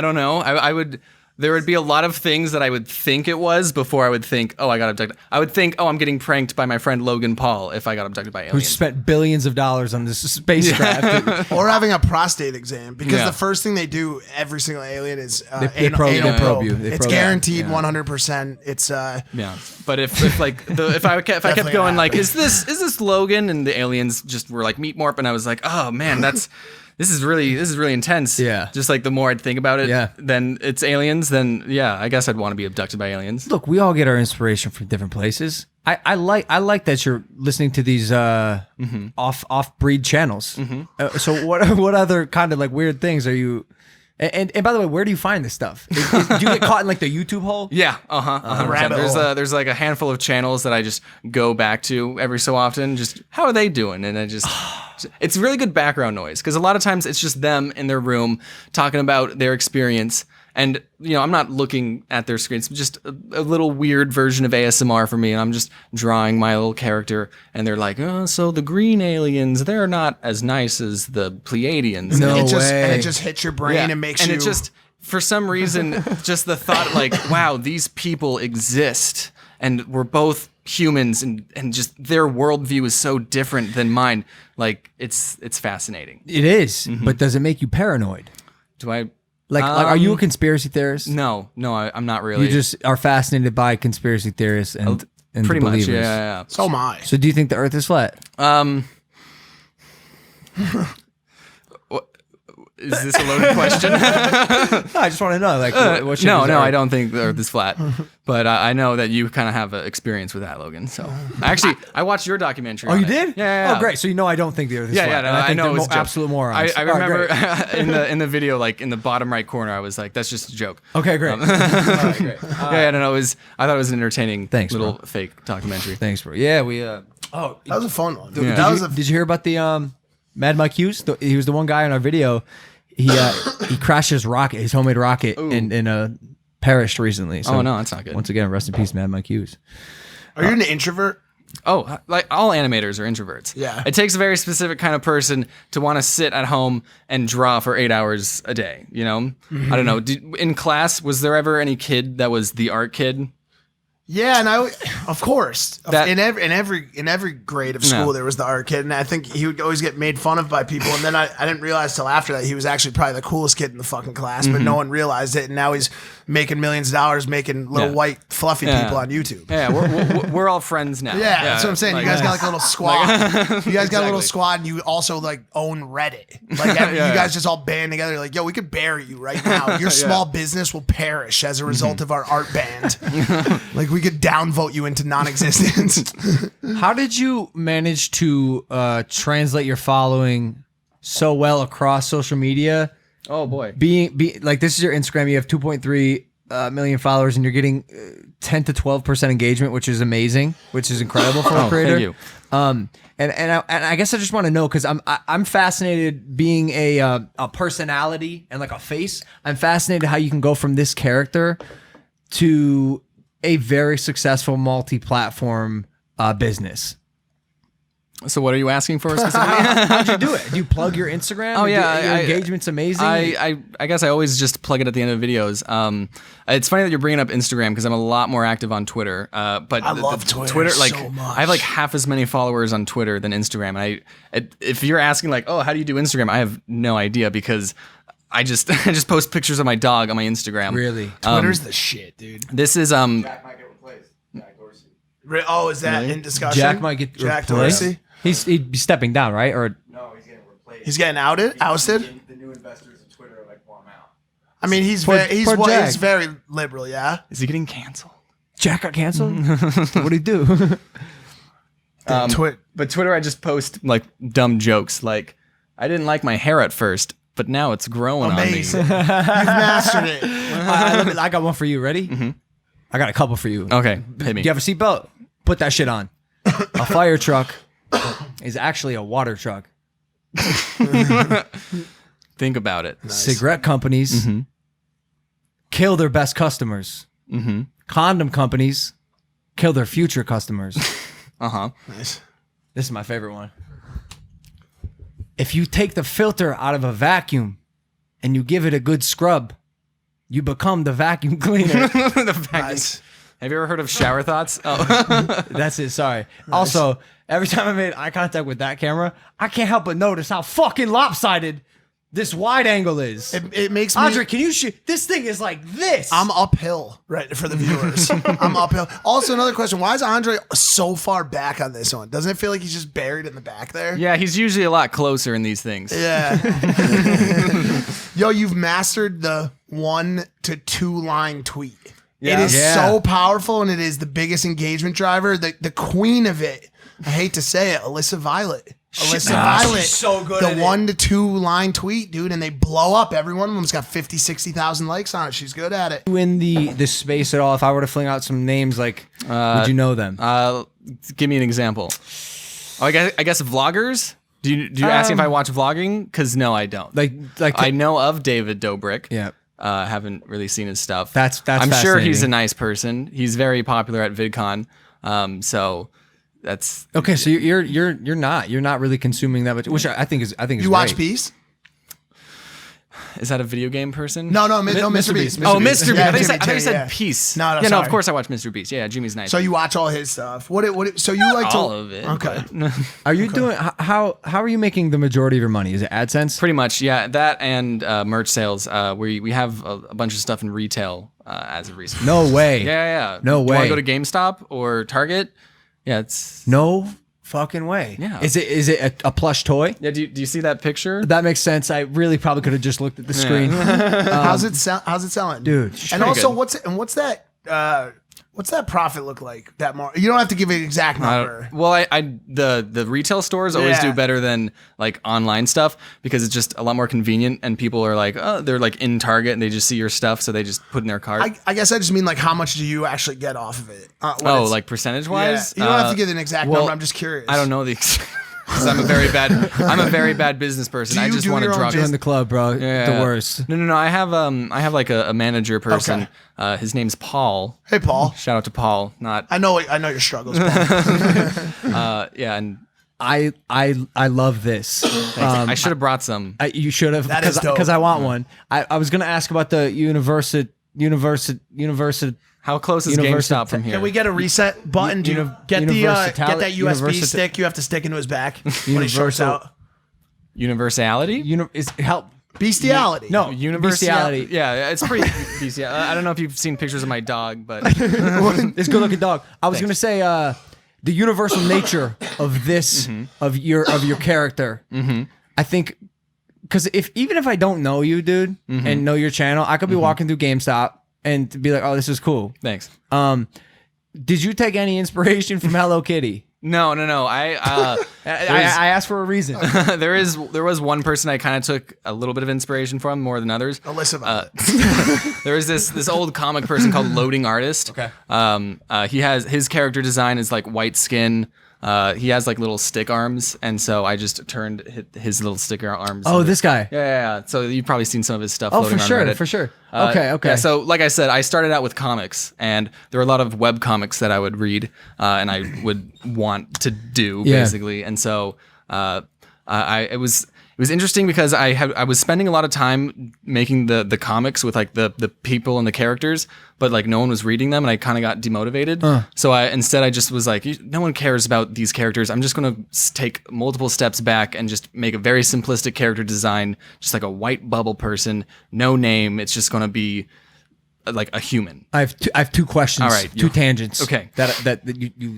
[SPEAKER 3] don't know. I would. There would be a lot of things that I would think it was before I would think, oh, I got abducted. I would think, oh, I'm getting pranked by my friend Logan Paul if I got abducted by aliens.
[SPEAKER 2] Who spent billions of dollars on this spacecraft.
[SPEAKER 4] Or having a prostate exam, because the first thing they do every single alien is
[SPEAKER 2] they probe you.
[SPEAKER 4] It's guaranteed 100%. It's
[SPEAKER 3] yeah. But if I kept going like, is this Logan? And the aliens just were like meat morph, and I was like, oh man, This is really intense.
[SPEAKER 2] Yeah.
[SPEAKER 3] Just like the more I'd think about it,
[SPEAKER 2] yeah.
[SPEAKER 3] Then it's aliens, then yeah, I guess I'd want to be abducted by aliens.
[SPEAKER 2] Look, we all get our inspiration from different places. I like that you're listening to these off breed channels. Mm-hmm. So what other kind of like weird things are you? And by the way, where do you find this stuff? Do you get caught in like the YouTube hole?
[SPEAKER 3] Yeah, there's like a handful of channels that I just go back to every so often. Just how are they doing? And I just, it's really good background noise because a lot of times it's just them in their room talking about their experience. And, I'm not looking at their screens, just a little weird version of ASMR for me. And I'm just drawing my little character. And they're like, oh, so the green aliens, they're not as nice as the Pleiadians.
[SPEAKER 2] No
[SPEAKER 4] way.
[SPEAKER 2] And
[SPEAKER 4] it just hits your brain and makes you...
[SPEAKER 3] And it just, for some reason, just the thought like, wow, these people exist. And we're both humans. And just their worldview is so different than mine. Like, it's fascinating.
[SPEAKER 2] It is. Mm-hmm. But does it make you paranoid?
[SPEAKER 3] Do I...
[SPEAKER 2] Like, are you a conspiracy theorist?
[SPEAKER 3] No, I'm not really.
[SPEAKER 2] You just are fascinated by conspiracy theorists and
[SPEAKER 3] pretty
[SPEAKER 2] the
[SPEAKER 3] much,
[SPEAKER 2] believers.
[SPEAKER 3] yeah.
[SPEAKER 4] So am I.
[SPEAKER 2] So do you think the Earth is flat?
[SPEAKER 3] Is this a loaded question?
[SPEAKER 2] No, I just want to know. Like, what
[SPEAKER 3] no, I don't think the Earth is flat. But I know that you kind of have an experience with that, Logan. So actually, I watched your documentary.
[SPEAKER 2] Oh,
[SPEAKER 3] on
[SPEAKER 2] you
[SPEAKER 3] it.
[SPEAKER 2] did?
[SPEAKER 3] Yeah.
[SPEAKER 2] Oh, great. So you know I don't think the Earth is flat.
[SPEAKER 3] Yeah. No,
[SPEAKER 2] I think
[SPEAKER 3] know
[SPEAKER 2] they're
[SPEAKER 3] it's
[SPEAKER 2] absolute morons.
[SPEAKER 3] I remember in the video, like in the bottom right corner, I was like, that's just a joke.
[SPEAKER 2] Okay, great. All right, great.
[SPEAKER 3] I thought it was an entertaining little
[SPEAKER 2] bro.
[SPEAKER 3] fake documentary.
[SPEAKER 2] Thanks, bro. Yeah, we.
[SPEAKER 4] That was a fun one.
[SPEAKER 2] Did you hear about the Mad Mike Hughes? He was the one guy in our video. He crashed his homemade rocket, and perished recently. So
[SPEAKER 3] oh no, that's not good.
[SPEAKER 2] Once again, rest in peace, Mad Mike Hughes.
[SPEAKER 4] Are you an introvert?
[SPEAKER 3] Oh, like all animators are introverts.
[SPEAKER 4] Yeah.
[SPEAKER 3] It takes a very specific kind of person to want to sit at home and draw for 8 hours a day. Mm-hmm. I don't know. In class, was there ever any kid that was the art kid?
[SPEAKER 4] Yeah, and of course, in every grade of school there was the art kid, and I think he would always get made fun of by people. And then I didn't realize till after that he was actually probably the coolest kid in the fucking class, but no one realized it. And now he's making millions of dollars, making little white fluffy people on YouTube.
[SPEAKER 3] Yeah, we're all friends now.
[SPEAKER 4] Yeah, that's what I'm saying. You guys got like a little squad. You guys got a little squad, and you also like own Reddit. Like you guys just all band together. Like, yo, we could bury you right now. Your small business will perish as a result of our art band. Like we could downvote you into non-existence.
[SPEAKER 2] How did you manage to translate your following so well across social media?
[SPEAKER 3] Oh boy.
[SPEAKER 2] Being like, this is your Instagram. You have 2.3 million followers, and you're getting 10 to 12% engagement, which is amazing, which is incredible for a creator.
[SPEAKER 3] Thank you.
[SPEAKER 2] And I guess I just want to know, because I'm fascinated, being a personality and like a face. I'm fascinated how you can go from this character to a very successful multi-platform business?
[SPEAKER 3] So what are you asking for specifically?
[SPEAKER 2] How'd you do it? Do you plug your Instagram?
[SPEAKER 3] Oh, yeah,
[SPEAKER 2] your
[SPEAKER 3] I-
[SPEAKER 2] engagement's amazing.
[SPEAKER 3] I guess I always just plug it at the end of videos. It's funny that you're bringing up Instagram because I'm a lot more active on Twitter. But
[SPEAKER 4] I love Twitter
[SPEAKER 3] like
[SPEAKER 4] so much.
[SPEAKER 3] I have like half as many followers on Twitter than Instagram. If you're asking like, oh, how do you do Instagram? I have no idea because I just I just post pictures of my dog on my Instagram.
[SPEAKER 2] Really?
[SPEAKER 4] Twitter's the shit, dude.
[SPEAKER 3] This is
[SPEAKER 5] Jack might get replaced. Jack Dorsey.
[SPEAKER 4] Oh, is that in discussion?
[SPEAKER 2] Jack might get
[SPEAKER 4] Jack
[SPEAKER 2] replaced.
[SPEAKER 4] Dorsey.
[SPEAKER 2] He'd be stepping down, right? Or
[SPEAKER 5] No, he's getting replaced.
[SPEAKER 4] He's getting ousted.
[SPEAKER 5] The new investors of Twitter are like, want him out.
[SPEAKER 4] I mean, he's
[SPEAKER 2] Poor-
[SPEAKER 4] very,
[SPEAKER 2] poor Jack.
[SPEAKER 4] he's very liberal, yeah.
[SPEAKER 3] is he getting canceled?
[SPEAKER 2] Jack got canceled? What'd he do?
[SPEAKER 3] But Twitter, I just post like dumb jokes. Like I didn't like my hair at first, but now it's growing
[SPEAKER 4] Amazing.
[SPEAKER 3] on me.
[SPEAKER 4] You've mastered it.
[SPEAKER 2] I got one for you. Ready? I got a couple for you.
[SPEAKER 3] Okay, hit me.
[SPEAKER 2] Do you have a seatbelt? Put that shit on. A fire truck is actually a water truck.
[SPEAKER 3] Think about it.
[SPEAKER 2] Cigarette companies kill their best customers. Condom companies kill their future customers.
[SPEAKER 4] Nice.
[SPEAKER 2] This is my favorite one. If you take the filter out of a vacuum and you give it a good scrub, you become the vacuum cleaner.
[SPEAKER 4] Nice.
[SPEAKER 3] Have you ever heard of shower thoughts? Oh,
[SPEAKER 2] That's it. Sorry. Also, every time I made eye contact with that camera, I can't help but notice how fucking lopsided this wide angle is.
[SPEAKER 4] It makes me.
[SPEAKER 2] Andre, can you shoot? This thing is like this.
[SPEAKER 4] I'm uphill, right, for the viewers. I'm uphill. Also, another question: why is Andre so far back on this one? Doesn't it feel like he's just buried in the back there?
[SPEAKER 3] yeah, he's usually a lot closer in these things.
[SPEAKER 4] Yeah. Yo, you've mastered the 1 to 2 line tweet. It is
[SPEAKER 2] Yeah.
[SPEAKER 4] so powerful, and it is the biggest engagement driver. The queen of it. I hate to say it, Alyssa Violet. Alyssa Violet,
[SPEAKER 2] she's so good
[SPEAKER 4] the
[SPEAKER 2] at it.
[SPEAKER 4] 1 to 2 line tweet, dude, and they blow up. Every one of them's got 50, 60,000 likes on it. She's good at it.
[SPEAKER 2] you in the space at all? If I were to fling out some names, like, would you know them?
[SPEAKER 3] Give me an example. Oh, I guess vloggers. Do you ask me if I watch vlogging? Because no, I don't.
[SPEAKER 2] like
[SPEAKER 3] I know of David Dobrik.
[SPEAKER 2] Yeah.
[SPEAKER 3] Haven't really seen his stuff.
[SPEAKER 2] That's
[SPEAKER 3] I'm sure he's a
[SPEAKER 2] fascinating.
[SPEAKER 3] nice person. He's very popular at VidCon. So that's
[SPEAKER 2] Okay, so you're not really consuming that much, which I think is
[SPEAKER 4] You watch Peace?
[SPEAKER 3] is that a video game person?
[SPEAKER 4] No, Mr. Beast.
[SPEAKER 3] Oh, Mr. Beast.
[SPEAKER 4] Yeah,
[SPEAKER 3] I thought you
[SPEAKER 4] Jimmy
[SPEAKER 3] said
[SPEAKER 4] Jimmy, yeah.
[SPEAKER 3] Peace.
[SPEAKER 4] No,
[SPEAKER 3] yeah, no.
[SPEAKER 4] sorry.
[SPEAKER 3] Of course I watch Mr. Beast. Yeah, Jimmy's nice.
[SPEAKER 4] So you watch all his stuff. So you like
[SPEAKER 3] all
[SPEAKER 4] to
[SPEAKER 3] of it.
[SPEAKER 4] Okay.
[SPEAKER 2] Are you doing how are you making the majority of your money? Is it AdSense?
[SPEAKER 3] Pretty much, yeah. That and merch sales. We have a bunch of stuff in retail as of recent.
[SPEAKER 2] No way.
[SPEAKER 3] Yeah.
[SPEAKER 2] No
[SPEAKER 3] Do you want
[SPEAKER 2] way.
[SPEAKER 3] to go to GameStop or Target? Yeah, it's.
[SPEAKER 2] No fucking way.
[SPEAKER 3] Yeah.
[SPEAKER 2] Is it a plush toy?
[SPEAKER 3] Yeah. Do you see that picture?
[SPEAKER 2] That makes sense. I really probably could have just looked at the screen.
[SPEAKER 4] How's it selling?
[SPEAKER 2] Dude.
[SPEAKER 4] And also
[SPEAKER 3] good.
[SPEAKER 4] what's that profit look like? That more you don't have to give an exact number.
[SPEAKER 3] Well, the retail stores always
[SPEAKER 4] Yeah.
[SPEAKER 3] do better than like online stuff because it's just a lot more convenient and people are like, oh, they're like in Target and they just see your stuff, so they just put in their cart.
[SPEAKER 4] I guess I just mean like how much do you actually get off of it? When
[SPEAKER 3] oh,
[SPEAKER 4] it's-
[SPEAKER 3] like percentage
[SPEAKER 4] yeah.
[SPEAKER 3] wise?
[SPEAKER 4] You don't have to give an exact
[SPEAKER 3] well,
[SPEAKER 4] number. I'm just curious.
[SPEAKER 3] I don't know the. 'Cause I'm a very bad business person.
[SPEAKER 4] Do
[SPEAKER 3] I
[SPEAKER 4] you
[SPEAKER 3] just
[SPEAKER 4] do
[SPEAKER 3] want to
[SPEAKER 4] your own
[SPEAKER 3] drug.
[SPEAKER 2] Join the club, bro.
[SPEAKER 3] Yeah.
[SPEAKER 2] The worst.
[SPEAKER 3] No. I have like a manager person. His name's Paul.
[SPEAKER 4] Hey Paul.
[SPEAKER 3] Shout out to Paul. Not
[SPEAKER 4] I know your struggles, Paul.
[SPEAKER 3] yeah. And
[SPEAKER 2] I love this.
[SPEAKER 3] I should have brought some.
[SPEAKER 2] You should have
[SPEAKER 4] That is dope.
[SPEAKER 2] because I want one. I was gonna ask about the university.
[SPEAKER 3] How close is
[SPEAKER 2] Universal-
[SPEAKER 3] GameStop from here?
[SPEAKER 4] Can we get a reset button? Do you get that USB stick you have to stick into his back when he shorts out?
[SPEAKER 3] Universality?
[SPEAKER 2] Is help.
[SPEAKER 4] Bestiality.
[SPEAKER 2] No,
[SPEAKER 3] Universality.
[SPEAKER 2] bestiality.
[SPEAKER 3] Yeah, it's pretty bestial. I don't know if you've seen pictures of my dog, but
[SPEAKER 2] It's a good looking dog. I was gonna say the universal nature of this of your character. I think because even if I don't know you, dude, and know your channel, I could be walking through GameStop and to be like, oh, this is cool.
[SPEAKER 3] thanks.
[SPEAKER 2] Did you take any inspiration from Hello Kitty?
[SPEAKER 3] No. I
[SPEAKER 2] I asked for a reason.
[SPEAKER 3] there was one person I kind of took a little bit of inspiration from more than others.
[SPEAKER 4] Alyssa Violet.
[SPEAKER 3] There was this old comic person called Loading Artist.
[SPEAKER 2] Okay.
[SPEAKER 3] He has his character design is like white skin, He has like little stick arms, and so I just turned his little sticker arms.
[SPEAKER 2] Oh, this guy.
[SPEAKER 3] Yeah. So you've probably seen some of his stuff.
[SPEAKER 2] Oh,
[SPEAKER 3] floating
[SPEAKER 2] for
[SPEAKER 3] on
[SPEAKER 2] sure,
[SPEAKER 3] Reddit.
[SPEAKER 2] for sure. Okay.
[SPEAKER 3] Yeah, so like I said, I started out with comics, and there were a lot of web comics that I would read, and I would want to do basically, and so it was interesting because I was spending a lot of time making the comics with like the people and the characters, but like no one was reading them, and I kind of got demotivated. So I just was like, no one cares about these characters. I'm just gonna take multiple steps back and just make a very simplistic character design, just like a white bubble person, no name. It's just gonna be like a human.
[SPEAKER 2] I have two questions.
[SPEAKER 3] All right,
[SPEAKER 2] two tangents.
[SPEAKER 3] Okay.
[SPEAKER 2] That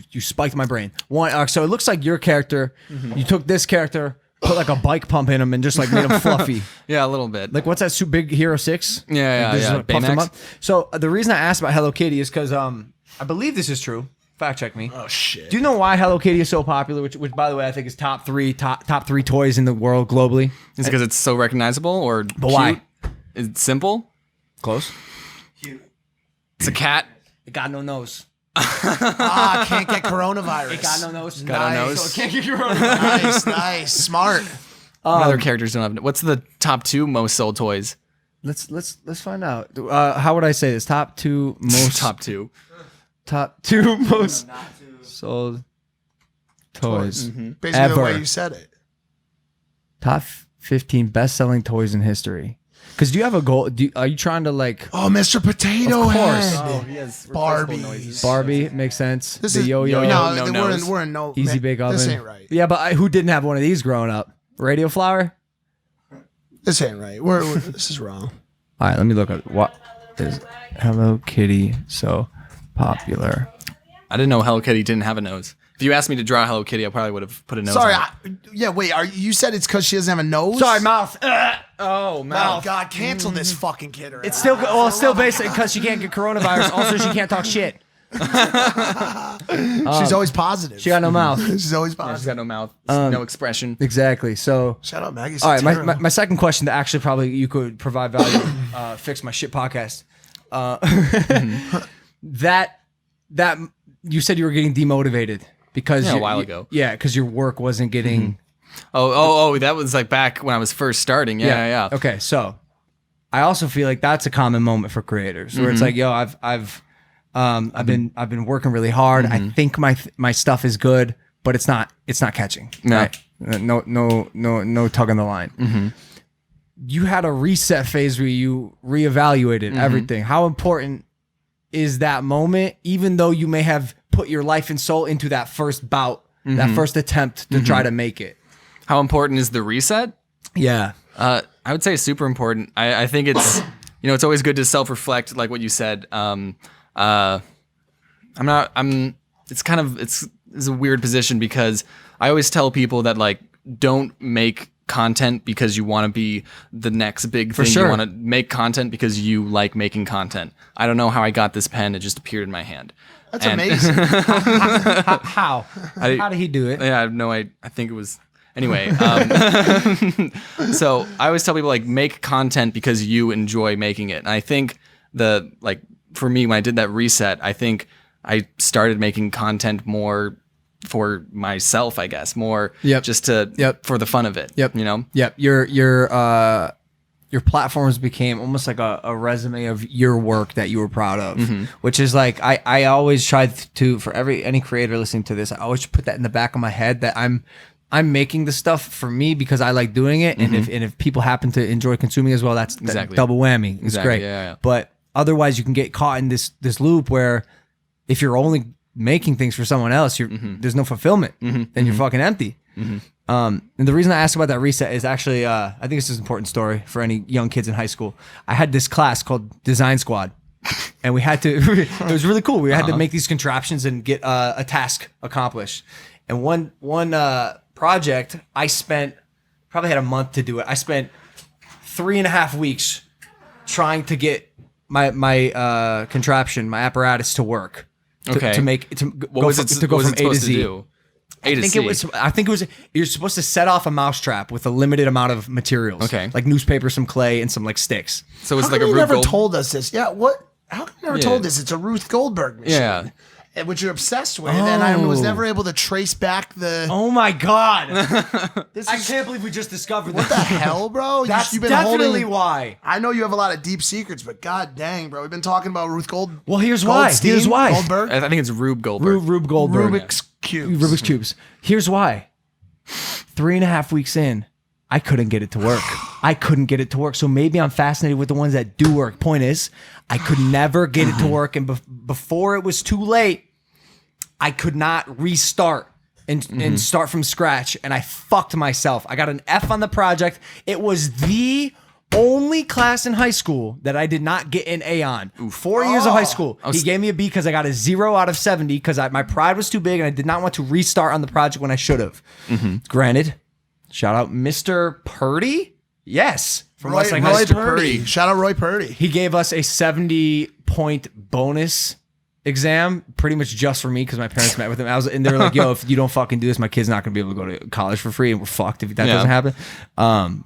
[SPEAKER 2] you spiked my brain. One, so it looks like your character. You took this character, put like a bike pump in him, and just like made him fluffy.
[SPEAKER 3] Yeah, a little bit.
[SPEAKER 2] Like what's that Super Big Hero 6?
[SPEAKER 3] Yeah,
[SPEAKER 2] Like, just,
[SPEAKER 3] yeah.
[SPEAKER 2] like, puffed him
[SPEAKER 3] Baymax?
[SPEAKER 2] up. So the reason I asked about Hello Kitty is because I believe this is true. Fact check me.
[SPEAKER 4] Oh shit.
[SPEAKER 2] Do you know why Hello Kitty is so popular? Which by the way, I think is top three toys in the world globally.
[SPEAKER 3] Is it because it's so recognizable or
[SPEAKER 2] But why?
[SPEAKER 3] It's simple.
[SPEAKER 2] Close.
[SPEAKER 3] It's a cat.
[SPEAKER 2] It got no nose.
[SPEAKER 4] Can't get coronavirus.
[SPEAKER 2] It got no nose.
[SPEAKER 3] Got no nose.
[SPEAKER 2] So it can't get coronavirus.
[SPEAKER 4] Nice, smart.
[SPEAKER 3] What other characters don't have? What's the top 2 most sold toys?
[SPEAKER 2] Let's find out. How would I say this? Top 2 most
[SPEAKER 3] Top 2.
[SPEAKER 2] top 2 most sold toys
[SPEAKER 4] Basically
[SPEAKER 2] ever.
[SPEAKER 4] the way you said it.
[SPEAKER 2] Top 15 best-selling toys in history. Because do you have a goal? Are you trying to like
[SPEAKER 4] Oh, Mr. Potato
[SPEAKER 2] Of course.
[SPEAKER 4] Head.
[SPEAKER 3] Yes.
[SPEAKER 4] Barbies.
[SPEAKER 2] Barbie? Makes sense.
[SPEAKER 4] This
[SPEAKER 2] the
[SPEAKER 4] is
[SPEAKER 2] yo-yo.
[SPEAKER 3] no
[SPEAKER 4] we're
[SPEAKER 3] nose.
[SPEAKER 4] in, we're in no
[SPEAKER 2] Easy
[SPEAKER 4] man,
[SPEAKER 2] bake oven.
[SPEAKER 4] This ain't right.
[SPEAKER 2] Yeah, but who didn't have one of these growing up? Radio flower?
[SPEAKER 4] This ain't right. This is wrong.
[SPEAKER 2] All right, let me look at what is Hello Kitty so popular.
[SPEAKER 3] I didn't know Hello Kitty didn't have a nose. If you asked me to draw Hello Kitty, I probably would have put a nose
[SPEAKER 4] Sorry.
[SPEAKER 3] on it.
[SPEAKER 4] Wait. You said it's because she doesn't have a nose?
[SPEAKER 2] Sorry, mouth.
[SPEAKER 3] Oh,
[SPEAKER 4] Oh, God. Cancel this fucking kid. Already.
[SPEAKER 2] It's still still basic because she can't get coronavirus. Also, she can't talk shit.
[SPEAKER 4] She's always positive.
[SPEAKER 2] She got no mouth.
[SPEAKER 4] She's always
[SPEAKER 3] She's
[SPEAKER 4] positive.
[SPEAKER 3] got no mouth, no expression.
[SPEAKER 2] Exactly. So,
[SPEAKER 4] Shout out Maggie.
[SPEAKER 2] all right,
[SPEAKER 4] Sotero.
[SPEAKER 2] my second question that actually probably you could provide value, fix my shit podcast. That you said you were getting demotivated because
[SPEAKER 3] Yeah, a while ago.
[SPEAKER 2] Yeah, because your work wasn't getting.
[SPEAKER 3] Oh, that was like back when I was first starting. Yeah.
[SPEAKER 2] Okay, so I also feel like that's a common moment for creators where it's like, yo, I've been working really hard. I think my stuff is good, but it's not catching.
[SPEAKER 3] No.
[SPEAKER 2] Right? No tug on the line. You had a reset phase where you reevaluated everything. How important is that moment, even though you may have put your life and soul into that first bout, that first attempt to try to make it?
[SPEAKER 3] How important is the reset?
[SPEAKER 2] Yeah.
[SPEAKER 3] I would say it's super important. I think it's it's always good to self-reflect, like what you said. It's a weird position because I always tell people that like don't make content because you want to be the next big thing.
[SPEAKER 2] sure.
[SPEAKER 3] You want to make content because you like making content. I don't know how I got this pen. It just appeared in my hand.
[SPEAKER 4] That's amazing.
[SPEAKER 2] How? How did he do it?
[SPEAKER 3] Yeah, I have no idea. I think it was. Anyway, so I always tell people like make content because you enjoy making it. And I think for me, when I did that reset, I think I started making content more for myself, I guess, more just to for the fun of it.
[SPEAKER 2] Yep.
[SPEAKER 3] You know?
[SPEAKER 2] Yep. Your platforms became almost like a resume of your work that you were proud of, which is like I always try to, for any creator listening to this, I always put that in the back of my head that I'm making the stuff for me because I like doing it, and if people happen to enjoy consuming as well, that's
[SPEAKER 3] Exactly.
[SPEAKER 2] double whammy. It's great.
[SPEAKER 3] Yeah.
[SPEAKER 2] But otherwise, you can get caught in this loop where if you're only making things for someone else, there's no fulfillment. Then you're fucking empty. And the reason I asked about that reset is actually, I think this is an important story for any young kids in high school. I had this class called Design Squad, and we had to. It was really cool. We had to make these contraptions and get a task accomplished. And one project, I probably had a month to do it. I spent 3.5 weeks trying to get my contraption, my apparatus to work.
[SPEAKER 3] Okay.
[SPEAKER 2] To make to
[SPEAKER 3] What
[SPEAKER 2] go
[SPEAKER 3] was
[SPEAKER 2] from,
[SPEAKER 3] it?
[SPEAKER 2] to go
[SPEAKER 3] What was
[SPEAKER 2] from
[SPEAKER 3] it
[SPEAKER 2] A to
[SPEAKER 3] supposed to
[SPEAKER 2] Z.
[SPEAKER 3] do? A to
[SPEAKER 2] I think
[SPEAKER 3] C.
[SPEAKER 2] I think it was. You're supposed to set off a mousetrap with a limited amount of materials.
[SPEAKER 3] Okay.
[SPEAKER 2] Like newspaper, some clay, and some like sticks.
[SPEAKER 3] So it's
[SPEAKER 4] How
[SPEAKER 3] like
[SPEAKER 4] come
[SPEAKER 3] a
[SPEAKER 4] you
[SPEAKER 3] Rube
[SPEAKER 4] never
[SPEAKER 3] Gold-
[SPEAKER 4] told us this? Yeah, what? How come you never told us it's a Ruth Goldberg machine?
[SPEAKER 3] Yeah.
[SPEAKER 4] which you're obsessed with, and I was
[SPEAKER 2] Oh.
[SPEAKER 4] never able to trace back the.
[SPEAKER 2] Oh my god! I can't believe we just discovered
[SPEAKER 4] What the
[SPEAKER 2] this.
[SPEAKER 4] hell, bro?
[SPEAKER 2] That's
[SPEAKER 4] You've been
[SPEAKER 2] definitely
[SPEAKER 4] holding.
[SPEAKER 2] why.
[SPEAKER 4] I know you have a lot of deep secrets, but god dang, bro, we've been talking about Ruth Gold.
[SPEAKER 2] Well, here's why.
[SPEAKER 4] Goldstein?
[SPEAKER 2] Here's why.
[SPEAKER 4] Goldberg.
[SPEAKER 3] I think it's Rube Goldberg.
[SPEAKER 2] Rube Goldberg.
[SPEAKER 4] Rubik's cubes.
[SPEAKER 2] Rubik's cubes. Here's why. 3.5 weeks in, I couldn't get it to work. So maybe I'm fascinated with the ones that do work. Point is, I could never get it to work, and before it was too late, I could not restart and start from scratch, and I fucked myself. I got an F on the project. It was the only class in high school that I did not get an A on. 4 years of high school. He gave me a B because I got a 0 out of 70 because my pride was too big and I did not want to restart on the project when I should have. Granted, shout out Mr. Purdy. Yes. From
[SPEAKER 4] Roy,
[SPEAKER 2] Westside
[SPEAKER 4] Roy
[SPEAKER 2] High School.
[SPEAKER 4] Purdy. Shout out Roy Purdy.
[SPEAKER 2] He gave us a 70-point bonus exam, pretty much just for me because my parents met with him. And they were like, "Yo, if you don't fucking do this, my kid's not gonna be able to go to college for free, and we're fucked if that doesn't happen."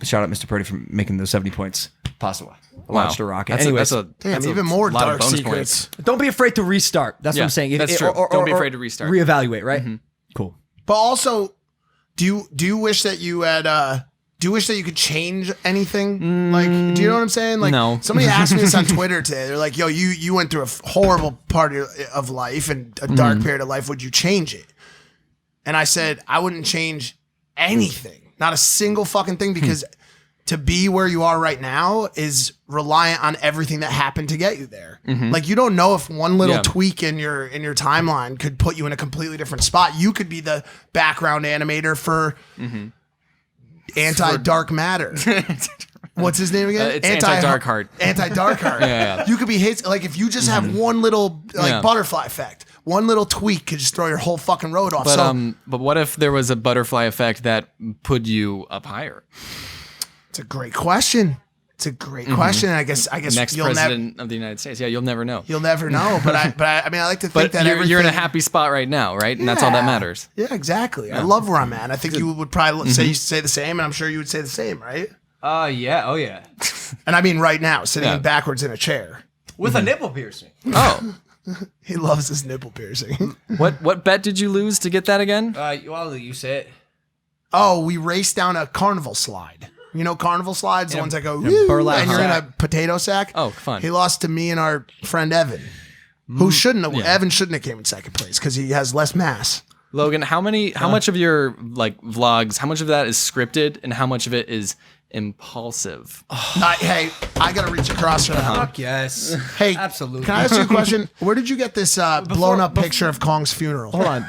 [SPEAKER 2] Shout out Mr. Purdy for making those 70 points possible. Launched a rocket. Anyways,
[SPEAKER 4] Damn, even more
[SPEAKER 3] lot of
[SPEAKER 4] dark
[SPEAKER 3] bonus
[SPEAKER 4] secrets.
[SPEAKER 3] points.
[SPEAKER 2] don't be afraid to restart. That's what
[SPEAKER 3] Yeah,
[SPEAKER 2] I'm saying.
[SPEAKER 3] that's true. Don't be afraid to restart.
[SPEAKER 2] Reevaluate. Right. Cool.
[SPEAKER 4] But also, do you wish that you had? Do you wish that you could change anything? Like, do you know what I'm saying? Like,
[SPEAKER 3] No.
[SPEAKER 4] Somebody asked me this on Twitter today. They're like, "Yo, you went through a horrible part of life and a dark period of life. Would you change it?" And I said, I wouldn't change anything, not a single fucking thing, because to be where you are right now is reliant on everything that happened to get you there. Like, you don't know if one little tweak in your timeline could put you in a completely different spot. You could be the background animator for anti-dark matter. What's his name again?
[SPEAKER 3] It's anti-dark heart.
[SPEAKER 4] Anti-dark heart.
[SPEAKER 3] Yeah.
[SPEAKER 4] You could be his. Like, if you just have one little butterfly effect, one little tweak could just throw your whole fucking road off.
[SPEAKER 3] But what if there was a butterfly effect that put you up higher?
[SPEAKER 4] It's a great question. It's a great question. I guess
[SPEAKER 3] Next president of the United States. Yeah, you'll never know.
[SPEAKER 4] You'll never know. But I mean, I like to think
[SPEAKER 3] But
[SPEAKER 4] that
[SPEAKER 3] you're in a happy spot right now, right? And that's all that matters.
[SPEAKER 4] Yeah, exactly. I love where I'm at. I think you would probably say the same, and I'm sure you would say the same, right?
[SPEAKER 2] Yeah. Oh yeah.
[SPEAKER 4] And I mean, right now, sitting backwards in a chair.
[SPEAKER 2] With a nipple piercing.
[SPEAKER 3] Oh,
[SPEAKER 4] He loves his nipple piercing.
[SPEAKER 3] what bet did you lose to get that again?
[SPEAKER 2] Well, you say it.
[SPEAKER 4] Oh, we raced down a carnival slide. You know carnival slides, the ones that go woo,
[SPEAKER 2] burlap
[SPEAKER 4] and you're in a
[SPEAKER 2] sack.
[SPEAKER 4] potato sack.
[SPEAKER 3] Oh, fun.
[SPEAKER 4] He lost to me and our friend Evan, who shouldn't have. Evan shouldn't have came in second place because he has less mass.
[SPEAKER 3] Logan, how much of your like vlogs, how much of that is scripted and how much of it is impulsive?
[SPEAKER 4] Hey, I gotta reach across for that.
[SPEAKER 2] Fuck yes.
[SPEAKER 4] Hey,
[SPEAKER 2] Absolutely.
[SPEAKER 4] Can I ask you a question? Where did you get this blown up picture of Kong's funeral?
[SPEAKER 2] Hold on.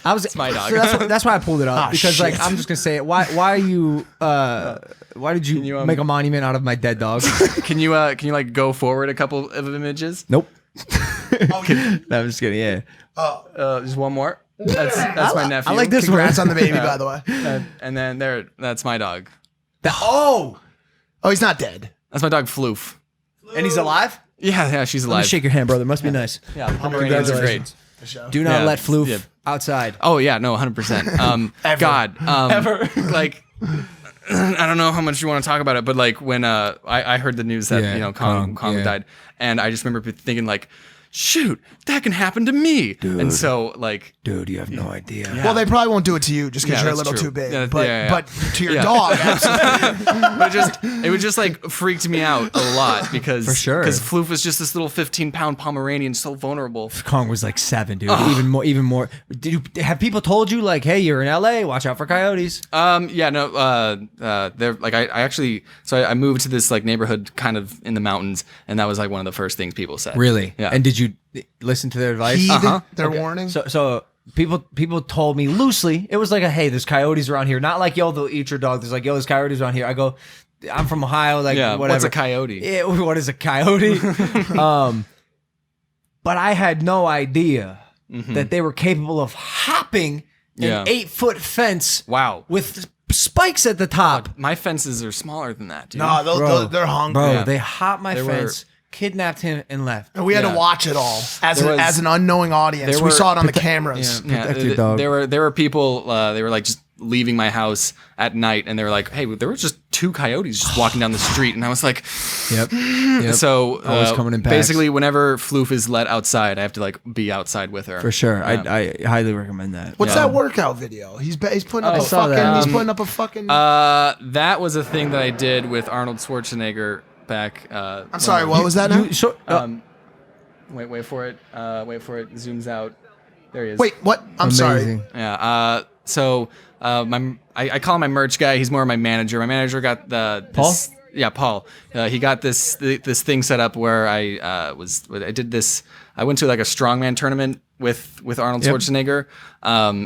[SPEAKER 2] I was
[SPEAKER 3] my dog.
[SPEAKER 2] So that's why I pulled it up
[SPEAKER 4] Ah,
[SPEAKER 2] because like
[SPEAKER 4] shit.
[SPEAKER 2] I'm just gonna say it. Why are you? Why did you make a monument out of my dead dog?
[SPEAKER 3] Can you like go forward a couple of images?
[SPEAKER 2] Nope. No, I'm just kidding. Yeah.
[SPEAKER 3] Just one more. That's my nephew.
[SPEAKER 2] I like this
[SPEAKER 4] Congrats
[SPEAKER 2] one.
[SPEAKER 4] on the baby, by the way.
[SPEAKER 3] And then that's my dog.
[SPEAKER 4] Oh, he's not dead.
[SPEAKER 3] That's my dog Floof.
[SPEAKER 2] And he's alive.
[SPEAKER 3] Yeah, she's
[SPEAKER 2] Let me
[SPEAKER 3] alive.
[SPEAKER 2] shake your hand, brother. Must be nice.
[SPEAKER 3] Yeah, Pomeranians are great.
[SPEAKER 2] Do not
[SPEAKER 3] Yeah.
[SPEAKER 2] let Floof
[SPEAKER 3] Yeah.
[SPEAKER 2] outside.
[SPEAKER 3] Oh yeah, no, 100%.
[SPEAKER 4] Ever.
[SPEAKER 3] God, ever. Like, I don't know how much you want to talk about it, but like when I heard the news that
[SPEAKER 2] Yeah,
[SPEAKER 3] Kong
[SPEAKER 2] yeah.
[SPEAKER 3] died, and I just remember thinking like, shoot, that can happen to me. And so like,
[SPEAKER 2] Dude, you have no idea.
[SPEAKER 4] Well, they probably won't do it to you just because
[SPEAKER 3] Yeah,
[SPEAKER 4] you're a
[SPEAKER 3] that's
[SPEAKER 4] little
[SPEAKER 3] true.
[SPEAKER 4] too big.
[SPEAKER 3] Yeah,
[SPEAKER 4] but
[SPEAKER 3] yeah.
[SPEAKER 4] but to your
[SPEAKER 3] Yeah.
[SPEAKER 4] dog, absolutely.
[SPEAKER 3] but it was just like freaked me out a lot because
[SPEAKER 2] For sure.
[SPEAKER 3] because Floof was just this little 15-pound Pomeranian, so vulnerable.
[SPEAKER 2] Kong was like 7, dude. Even more. Have people told you like, hey, you're in LA, watch out for coyotes?
[SPEAKER 3] Yeah, no, they're like I actually, so I moved to this like neighborhood kind of in the mountains, and that was like one of the first things people said.
[SPEAKER 2] Really?
[SPEAKER 3] Yeah.
[SPEAKER 2] And did you listen to their advice?
[SPEAKER 4] Heed their warning.
[SPEAKER 2] So people told me loosely, it was like hey, there's coyotes around here. Not like, yo, they'll eat your dog. There's like, yo, there's coyotes around here. I go, I'm from Ohio, like
[SPEAKER 3] Yeah,
[SPEAKER 2] whatever.
[SPEAKER 3] what's a coyote?
[SPEAKER 2] Yeah, what is a coyote? But I had no idea that they were capable of hopping
[SPEAKER 3] Yeah.
[SPEAKER 2] an 8-foot fence
[SPEAKER 3] Wow.
[SPEAKER 2] with spikes at the top.
[SPEAKER 3] My fences are smaller than that, dude.
[SPEAKER 4] No,
[SPEAKER 2] Bro.
[SPEAKER 4] they're hungry.
[SPEAKER 2] Bro,
[SPEAKER 3] Yeah.
[SPEAKER 2] they hopped my
[SPEAKER 3] There were-
[SPEAKER 2] fence, kidnapped him, and left.
[SPEAKER 4] And we had to
[SPEAKER 3] Yeah.
[SPEAKER 4] watch it all as
[SPEAKER 3] There was-
[SPEAKER 4] as an unknowing audience.
[SPEAKER 3] there
[SPEAKER 4] We
[SPEAKER 3] were-
[SPEAKER 4] saw it on the cameras.
[SPEAKER 3] Yeah,
[SPEAKER 2] Protect your dog.
[SPEAKER 3] there were people. They were like just leaving my house at night, and they were like, "Hey, there were just 2 coyotes just walking down the street, and I was like,
[SPEAKER 2] Yep.
[SPEAKER 3] so
[SPEAKER 2] Always coming in packs.
[SPEAKER 3] basically, whenever Floof is let outside, I have to like be outside with her.
[SPEAKER 2] For sure.
[SPEAKER 3] Yeah.
[SPEAKER 2] I highly recommend that.
[SPEAKER 4] What's that workout video? He's putting up
[SPEAKER 2] I
[SPEAKER 4] a
[SPEAKER 2] saw
[SPEAKER 4] fucking.
[SPEAKER 2] that.
[SPEAKER 4] He's putting up a fucking.
[SPEAKER 3] That was a thing that I did with Arnold Schwarzenegger back.
[SPEAKER 4] I'm sorry. What was that? Now?
[SPEAKER 3] Wait for it. Wait for it. Zooms out. There he is.
[SPEAKER 4] Wait, what? I'm sorry.
[SPEAKER 3] Yeah. So I call him my merch guy. He's more of my manager. My manager got
[SPEAKER 2] Paul?
[SPEAKER 3] Yeah, Paul. He got this thing set up where I did this. I went to like a strongman tournament with Arnold Schwarzenegger.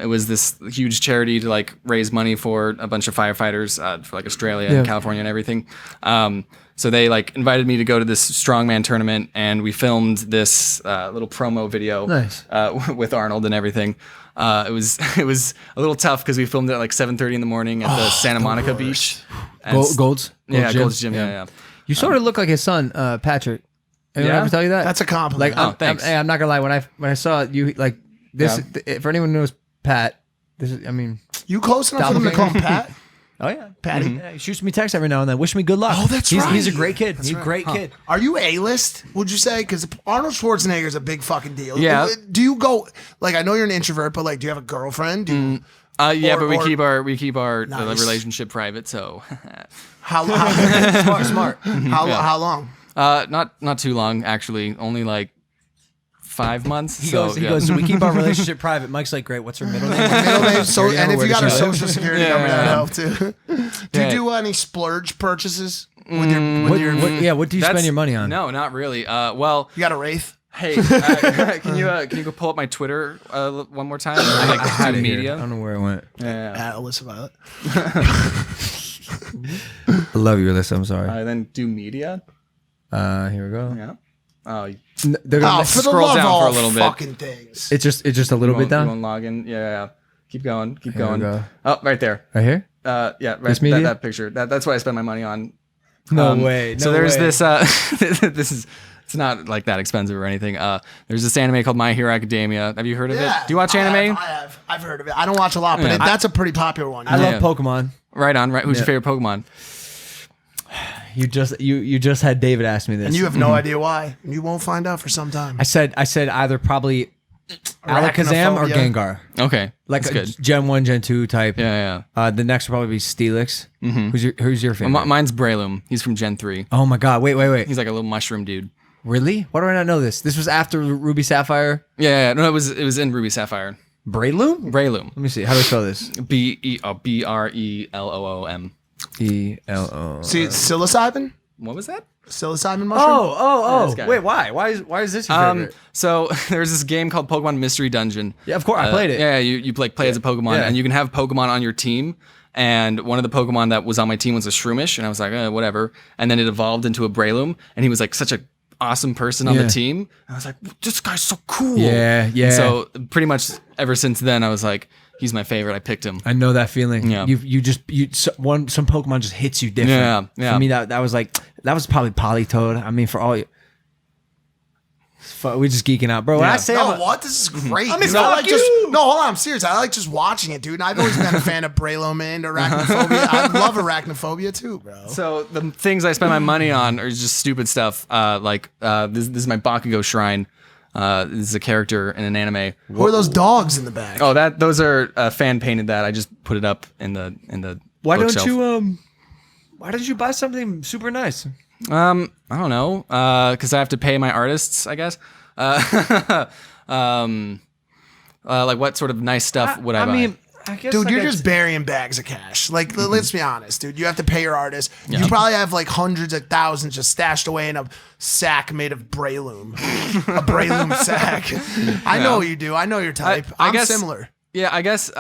[SPEAKER 3] It was this huge charity to like raise money for a bunch of firefighters for like Australia and California and everything. So they like invited me to go to this strongman tournament, and we filmed this little promo video with Arnold and everything. It was a little tough because we filmed it at like 7:30 in the morning at the Santa Monica beach. And
[SPEAKER 2] Gold's
[SPEAKER 3] Gym. Yeah.
[SPEAKER 2] You sort of look like his son, Patrick. Anyone ever tell you that?
[SPEAKER 4] That's a compliment.
[SPEAKER 2] Like,
[SPEAKER 3] thanks.
[SPEAKER 2] I'm not gonna lie. When I saw you, like this, for anyone who knows Pat, this is. I mean,
[SPEAKER 4] You close enough for him to call him Pat?
[SPEAKER 2] oh yeah,
[SPEAKER 4] Patty.
[SPEAKER 2] Yeah, he shoots me texts every now and then. Wish me good luck.
[SPEAKER 4] Oh, that's
[SPEAKER 2] He's
[SPEAKER 4] right.
[SPEAKER 2] a great kid. He's a great kid.
[SPEAKER 4] Are you A-list, would you say? Because Arnold Schwarzenegger is a big fucking deal.
[SPEAKER 3] Yeah.
[SPEAKER 4] Do you go, like, I know you're an introvert, but like, do you have a girlfriend? Do you,
[SPEAKER 3] But we
[SPEAKER 4] or-
[SPEAKER 3] keep our
[SPEAKER 4] Nice.
[SPEAKER 3] relationship private. So
[SPEAKER 4] how
[SPEAKER 2] Smart.
[SPEAKER 4] how long?
[SPEAKER 3] not too long actually. Only like 5 months.
[SPEAKER 2] He goes. So we keep our relationship private. Mike's like, great. What's her middle name?
[SPEAKER 4] Middle name, so, and if
[SPEAKER 2] Where
[SPEAKER 4] you got her
[SPEAKER 2] does she live?
[SPEAKER 4] social security number, that help too. Do you do any splurge purchases with your
[SPEAKER 2] What do you spend your money on?
[SPEAKER 3] No, not really. Well,
[SPEAKER 4] you got a Wraith?
[SPEAKER 3] hey, can you go pull up my Twitter one more time? I like
[SPEAKER 2] had
[SPEAKER 3] do
[SPEAKER 2] it here.
[SPEAKER 3] media.
[SPEAKER 2] I don't know where it went.
[SPEAKER 3] Yeah.
[SPEAKER 4] Alyssa Violet.
[SPEAKER 2] I love you, Alyssa. I'm sorry.
[SPEAKER 3] Then do media.
[SPEAKER 2] Here we go.
[SPEAKER 3] Yeah. Oh,
[SPEAKER 2] They're gonna,
[SPEAKER 4] Oh, for the
[SPEAKER 3] scroll
[SPEAKER 4] love
[SPEAKER 3] down
[SPEAKER 4] of
[SPEAKER 3] for a
[SPEAKER 4] all
[SPEAKER 3] little bit.
[SPEAKER 4] fucking things.
[SPEAKER 2] it's just a little bit
[SPEAKER 3] you
[SPEAKER 2] down.
[SPEAKER 3] won't log in. Yeah. Keep going. Keep
[SPEAKER 2] Here we
[SPEAKER 3] going.
[SPEAKER 2] go.
[SPEAKER 3] Oh, right there.
[SPEAKER 2] Right here.
[SPEAKER 3] Yeah, right.
[SPEAKER 2] This media?
[SPEAKER 3] That picture. That's what I spend my money on.
[SPEAKER 2] No way.
[SPEAKER 3] So
[SPEAKER 2] no
[SPEAKER 3] there's
[SPEAKER 2] way.
[SPEAKER 3] this. It's not like that expensive or anything. There's this anime called My Hero Academia. Have you heard of
[SPEAKER 4] Yeah,
[SPEAKER 3] it? Do you watch anime?
[SPEAKER 4] I have. I've heard of it. I don't watch a lot, but that's a pretty popular one.
[SPEAKER 2] I
[SPEAKER 3] Yeah.
[SPEAKER 2] love Pokemon.
[SPEAKER 3] Right on. Right. Who's your favorite Pokemon?
[SPEAKER 2] You just had David ask me this,
[SPEAKER 4] and you have no idea why. You won't find out for some time.
[SPEAKER 2] I said either probably Alakazam or
[SPEAKER 4] Arachnophobia.
[SPEAKER 2] Gengar,
[SPEAKER 3] Okay,
[SPEAKER 2] like
[SPEAKER 3] that's
[SPEAKER 2] a
[SPEAKER 3] good.
[SPEAKER 2] Gen 1, Gen 2 type.
[SPEAKER 3] Yeah.
[SPEAKER 2] The next will probably be Steelix. Who's your favorite?
[SPEAKER 3] Mine's Breloom. He's from Gen 3.
[SPEAKER 2] Oh my God! Wait!
[SPEAKER 3] He's like a little mushroom dude.
[SPEAKER 2] Really? Why do I not know this? This was after Ruby Sapphire.
[SPEAKER 3] Yeah. No, it was in Ruby Sapphire.
[SPEAKER 2] Breloom?
[SPEAKER 3] Breloom.
[SPEAKER 2] Let me see. How do I spell this?
[SPEAKER 3] Breloom.
[SPEAKER 2] ELO.
[SPEAKER 4] See, it's psilocybin?
[SPEAKER 3] What was that?
[SPEAKER 4] Psilocybin mushroom?
[SPEAKER 2] Oh!
[SPEAKER 3] this guy.
[SPEAKER 2] Wait, why? Why is this your favorite?
[SPEAKER 3] So there's this game called Pokemon Mystery Dungeon.
[SPEAKER 2] Yeah, of course I played it.
[SPEAKER 3] Yeah, you play as a Pokemon,
[SPEAKER 2] Yeah.
[SPEAKER 3] and you can have Pokemon on your team. And one of the Pokemon that was on my team was a Shroomish, and I was like, whatever. And then it evolved into a Breloom, and he was like such a awesome person on
[SPEAKER 2] Yeah.
[SPEAKER 3] the team. And I was like, this guy's so cool.
[SPEAKER 2] Yeah.
[SPEAKER 3] And so pretty much ever since then, I was like, he's my favorite. I picked him.
[SPEAKER 2] I know that feeling.
[SPEAKER 3] Yeah.
[SPEAKER 2] Some Pokemon just hits you different.
[SPEAKER 3] Yeah.
[SPEAKER 2] For me, that was probably Politoed. I mean, for all you, we're just geeking out, bro. When I say
[SPEAKER 4] No, what? This is great.
[SPEAKER 2] I mean,
[SPEAKER 4] dude.
[SPEAKER 2] fuck you.
[SPEAKER 4] No, hold on. I'm serious. I like just watching it, dude. And I've always been a fan of Breloom and arachnophobia. I love arachnophobia too, bro.
[SPEAKER 3] So the things I spend my money on are just stupid stuff. This is my Bakugo shrine. This is a character in an anime.
[SPEAKER 4] Who are those dogs in the back?
[SPEAKER 3] Oh, those are fan painted. That I just put it up in the.
[SPEAKER 2] why
[SPEAKER 3] bookshelf.
[SPEAKER 2] don't you buy something super nice?
[SPEAKER 3] I don't know. Because I have to pay my artists, I guess. Like what sort of nice stuff would I buy?
[SPEAKER 2] I mean, I guess,
[SPEAKER 4] Dude,
[SPEAKER 2] like,
[SPEAKER 4] you're just burying bags of cash. Like, let's be honest, dude. You have to pay your artist. You probably have like hundreds of thousands just stashed away in a sack made of Breloom. A Breloom sack. I know you do. I know your type.
[SPEAKER 3] I
[SPEAKER 4] I'm
[SPEAKER 3] guess-
[SPEAKER 4] similar.
[SPEAKER 3] Yeah, I guess.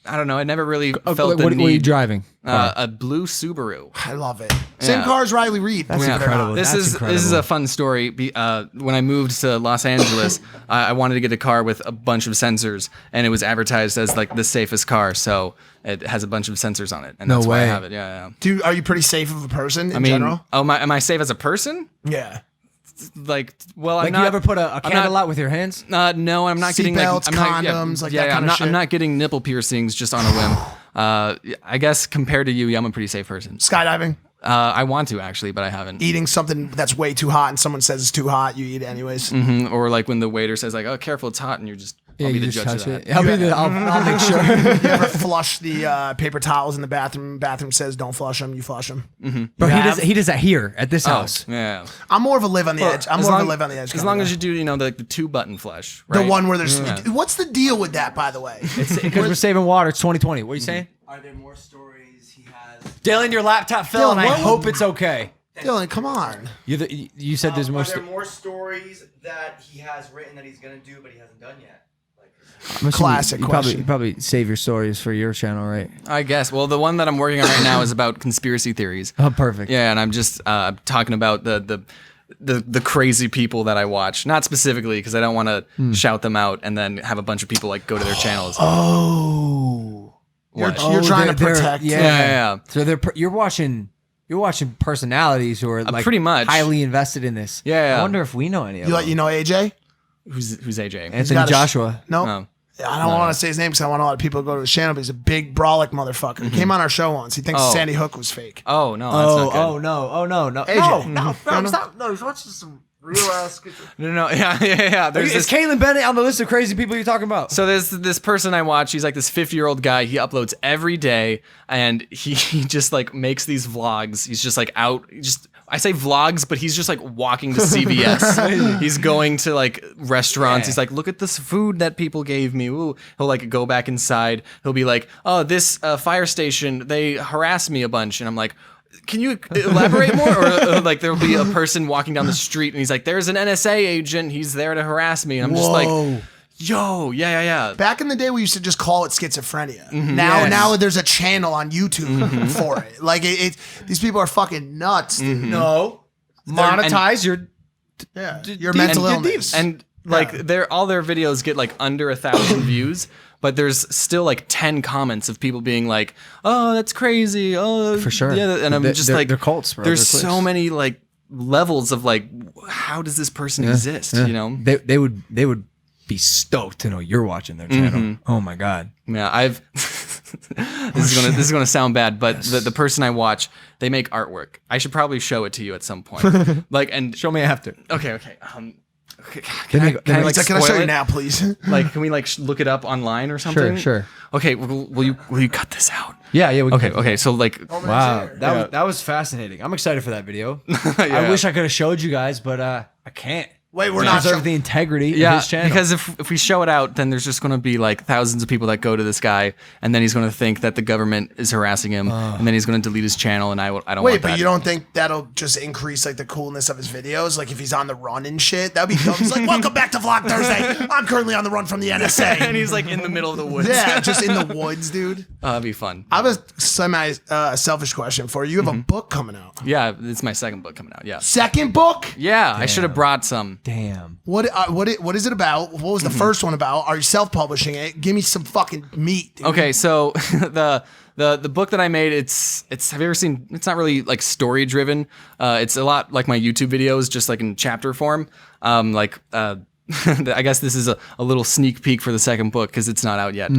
[SPEAKER 3] I don't know. I never really felt the
[SPEAKER 2] what are you
[SPEAKER 3] need.
[SPEAKER 2] driving?
[SPEAKER 3] A blue Subaru.
[SPEAKER 4] I love it. Same
[SPEAKER 3] Yeah.
[SPEAKER 4] car as Riley Reid.
[SPEAKER 2] That's
[SPEAKER 4] believe it or
[SPEAKER 2] incredible.
[SPEAKER 4] not.
[SPEAKER 3] This
[SPEAKER 2] That's
[SPEAKER 3] is
[SPEAKER 2] incredible.
[SPEAKER 3] a fun story. When I moved to Los Angeles, I wanted to get a car with a bunch of sensors, and it was advertised as like the safest car. So it has a bunch of sensors on it, and
[SPEAKER 2] No
[SPEAKER 3] that's why I
[SPEAKER 2] way.
[SPEAKER 3] have it. Yeah.
[SPEAKER 4] Dude, are you pretty safe of a person in
[SPEAKER 3] I mean,
[SPEAKER 4] general?
[SPEAKER 3] am I safe as a person?
[SPEAKER 4] Yeah.
[SPEAKER 3] Like, well,
[SPEAKER 2] Like
[SPEAKER 3] I'm not.
[SPEAKER 2] you ever put a
[SPEAKER 3] I'm
[SPEAKER 2] candle
[SPEAKER 3] not-
[SPEAKER 2] out with your hands?
[SPEAKER 3] No, I'm not getting like
[SPEAKER 4] Seatbelts,
[SPEAKER 3] I'm not,
[SPEAKER 4] condoms, like that
[SPEAKER 3] I'm
[SPEAKER 4] kinda
[SPEAKER 3] not.
[SPEAKER 4] shit?
[SPEAKER 3] I'm not getting nipple piercings just on a whim. I guess compared to you, yeah, I'm a pretty safe person.
[SPEAKER 4] Skydiving,
[SPEAKER 3] I want to actually, but I haven't.
[SPEAKER 4] eating something that's way too hot, and someone says it's too hot, you eat it anyways.
[SPEAKER 3] Or like when the waiter says like, "Oh, careful, it's hot," and you're just
[SPEAKER 2] Yeah,
[SPEAKER 3] I'll be
[SPEAKER 2] you
[SPEAKER 3] the
[SPEAKER 2] just
[SPEAKER 3] judge of
[SPEAKER 2] touch
[SPEAKER 3] that.
[SPEAKER 2] it. I'll make sure.
[SPEAKER 4] You ever flush the paper towels in the bathroom? Bathroom says don't flush them. You flush them.
[SPEAKER 2] Bro, he does that here at this house.
[SPEAKER 3] Yeah.
[SPEAKER 4] I'm more of a live on the edge. I'm
[SPEAKER 3] As
[SPEAKER 4] more of
[SPEAKER 3] long-
[SPEAKER 4] a live on the edge.
[SPEAKER 3] As
[SPEAKER 4] kind
[SPEAKER 3] long
[SPEAKER 4] of
[SPEAKER 3] as
[SPEAKER 4] guy.
[SPEAKER 3] you do, the 2-button flush,
[SPEAKER 4] the
[SPEAKER 3] right?
[SPEAKER 4] one where there's what's the deal with that, by the way?
[SPEAKER 2] Because we're saving water. It's 2020. What are you saying?
[SPEAKER 5] Are there more stories he has?
[SPEAKER 2] Dylan, your laptop fell,
[SPEAKER 4] Dylan,
[SPEAKER 2] and I
[SPEAKER 4] what
[SPEAKER 2] hope
[SPEAKER 4] would-
[SPEAKER 2] it's okay.
[SPEAKER 4] Dylan, come on.
[SPEAKER 2] You said there's more.
[SPEAKER 5] Are there more stories that he has written that he's gonna do but he hasn't done yet?
[SPEAKER 4] Classic question.
[SPEAKER 2] You probably save your stories for your channel, right?
[SPEAKER 3] I guess. Well, the one that I'm working on right now is about conspiracy theories.
[SPEAKER 2] Oh, perfect.
[SPEAKER 3] Yeah, and I'm just talking about the crazy people that I watch. Not specifically because I don't want to shout them out and then have a bunch of people like go to their channels.
[SPEAKER 4] Oh,
[SPEAKER 3] What?
[SPEAKER 4] you're trying to
[SPEAKER 2] they're-
[SPEAKER 4] protect.
[SPEAKER 3] Yeah.
[SPEAKER 2] So you're watching personalities who are like
[SPEAKER 3] pretty much.
[SPEAKER 2] highly invested in this.
[SPEAKER 3] Yeah.
[SPEAKER 2] I wonder if we know any of them.
[SPEAKER 4] You know AJ?
[SPEAKER 3] Who's AJ?
[SPEAKER 2] Anthony
[SPEAKER 4] got a sh-
[SPEAKER 2] Joshua.
[SPEAKER 4] No.
[SPEAKER 3] No.
[SPEAKER 4] I don't want to say his name because I want a lot of people to go to the channel. But he's a big brolic motherfucker. He came on our show once. He thinks
[SPEAKER 3] Oh.
[SPEAKER 4] Sandy Hook was fake.
[SPEAKER 3] Oh no, that's not good.
[SPEAKER 2] no.
[SPEAKER 4] AJ.
[SPEAKER 2] No, he's watching some real ass.
[SPEAKER 3] No, yeah. There's
[SPEAKER 2] Is
[SPEAKER 3] this.
[SPEAKER 2] Caitlin Bennett on the list of crazy people you're talking about?
[SPEAKER 3] So there's this person I watch. He's like this 50-year-old guy. He uploads every day, and he just like makes these vlogs. He's just like out. I say vlogs, but he's just like walking to CVS. He's going to like restaurants.
[SPEAKER 2] Yeah.
[SPEAKER 3] He's like, look at this food that people gave me. Ooh. He'll like go back inside. He'll be like, oh, this fire station, they harass me a bunch. And I'm like, can you elaborate more? Or like there'll be a person walking down the street and he's like, there's an NSA agent. He's there to harass me. And I'm just like, yo, yeah.
[SPEAKER 4] Back in the day, we used to just call it schizophrenia.
[SPEAKER 3] Mm-hmm.
[SPEAKER 4] Now there's a channel on YouTube for it. Like these people are fucking nuts. Dude.
[SPEAKER 3] Mm-hmm.
[SPEAKER 2] No. Monetize your.
[SPEAKER 4] Yeah, your mental illness.
[SPEAKER 3] And like all their videos get like under 1,000 views, but there's still like 10 comments of people being like, "Oh, that's crazy." Oh,
[SPEAKER 2] For sure.
[SPEAKER 3] Yeah, and I'm just
[SPEAKER 2] They're-
[SPEAKER 3] like,
[SPEAKER 2] they're cults, bro.
[SPEAKER 3] There's
[SPEAKER 2] They're
[SPEAKER 3] so
[SPEAKER 2] cliques.
[SPEAKER 3] many like levels of like, how does this person exist?
[SPEAKER 2] Yeah.
[SPEAKER 3] You know?
[SPEAKER 2] They would be stoked to know you're watching their channel.
[SPEAKER 3] Mm-hmm.
[SPEAKER 2] Oh my god.
[SPEAKER 3] Yeah, I've. this is gonna sound bad, but the person I watch, they make artwork. I should probably show it to you at some point. Like, and
[SPEAKER 2] Show me after.
[SPEAKER 3] okay. Okay, can I
[SPEAKER 4] Can I show
[SPEAKER 3] spoil
[SPEAKER 4] you
[SPEAKER 3] it?
[SPEAKER 4] now, please?
[SPEAKER 3] Like, can we like look it up online or something?
[SPEAKER 2] Sure.
[SPEAKER 3] Okay, will you cut this out?
[SPEAKER 2] Yeah. We can-
[SPEAKER 3] Okay. So like,
[SPEAKER 2] Wow, that was fascinating. I'm excited for that video. I
[SPEAKER 3] Yeah.
[SPEAKER 2] wish I could have showed you guys, but I can't.
[SPEAKER 4] Wait, we're
[SPEAKER 2] To
[SPEAKER 4] not.
[SPEAKER 2] preserve the integrity of
[SPEAKER 3] yeah,
[SPEAKER 2] his channel.
[SPEAKER 3] because if we show it out, then there's just going to be like thousands of people that go to this guy, and then he's going to think that the government is harassing him, and then he's going to delete his channel, and I don't
[SPEAKER 4] Wait,
[SPEAKER 3] want
[SPEAKER 4] but
[SPEAKER 3] that.
[SPEAKER 4] you don't think that'll just increase like the coolness of his videos? Like if he's on the run and shit, that'd be dope. He's like, "Welcome back to Vlog Thursday. I'm currently on the run from the NSA."
[SPEAKER 3] and he's like in the middle of the woods.
[SPEAKER 4] Yeah, just in the woods, dude.
[SPEAKER 3] That'd be fun.
[SPEAKER 4] I have a semi selfish question for you. You have a book coming out.
[SPEAKER 3] Yeah, it's my second book coming out. Yeah,
[SPEAKER 4] Second book?
[SPEAKER 3] yeah. I should have brought some.
[SPEAKER 2] Damn.
[SPEAKER 4] What is it about? What was the first one about? Are you self-publishing it? Give me some fucking meat, dude.
[SPEAKER 3] Okay, so the book that I made, it's have you ever seen? It's not really like story driven. It's a lot like my YouTube videos, just like in chapter form. I guess this is a little sneak peek for the second book because it's not out yet.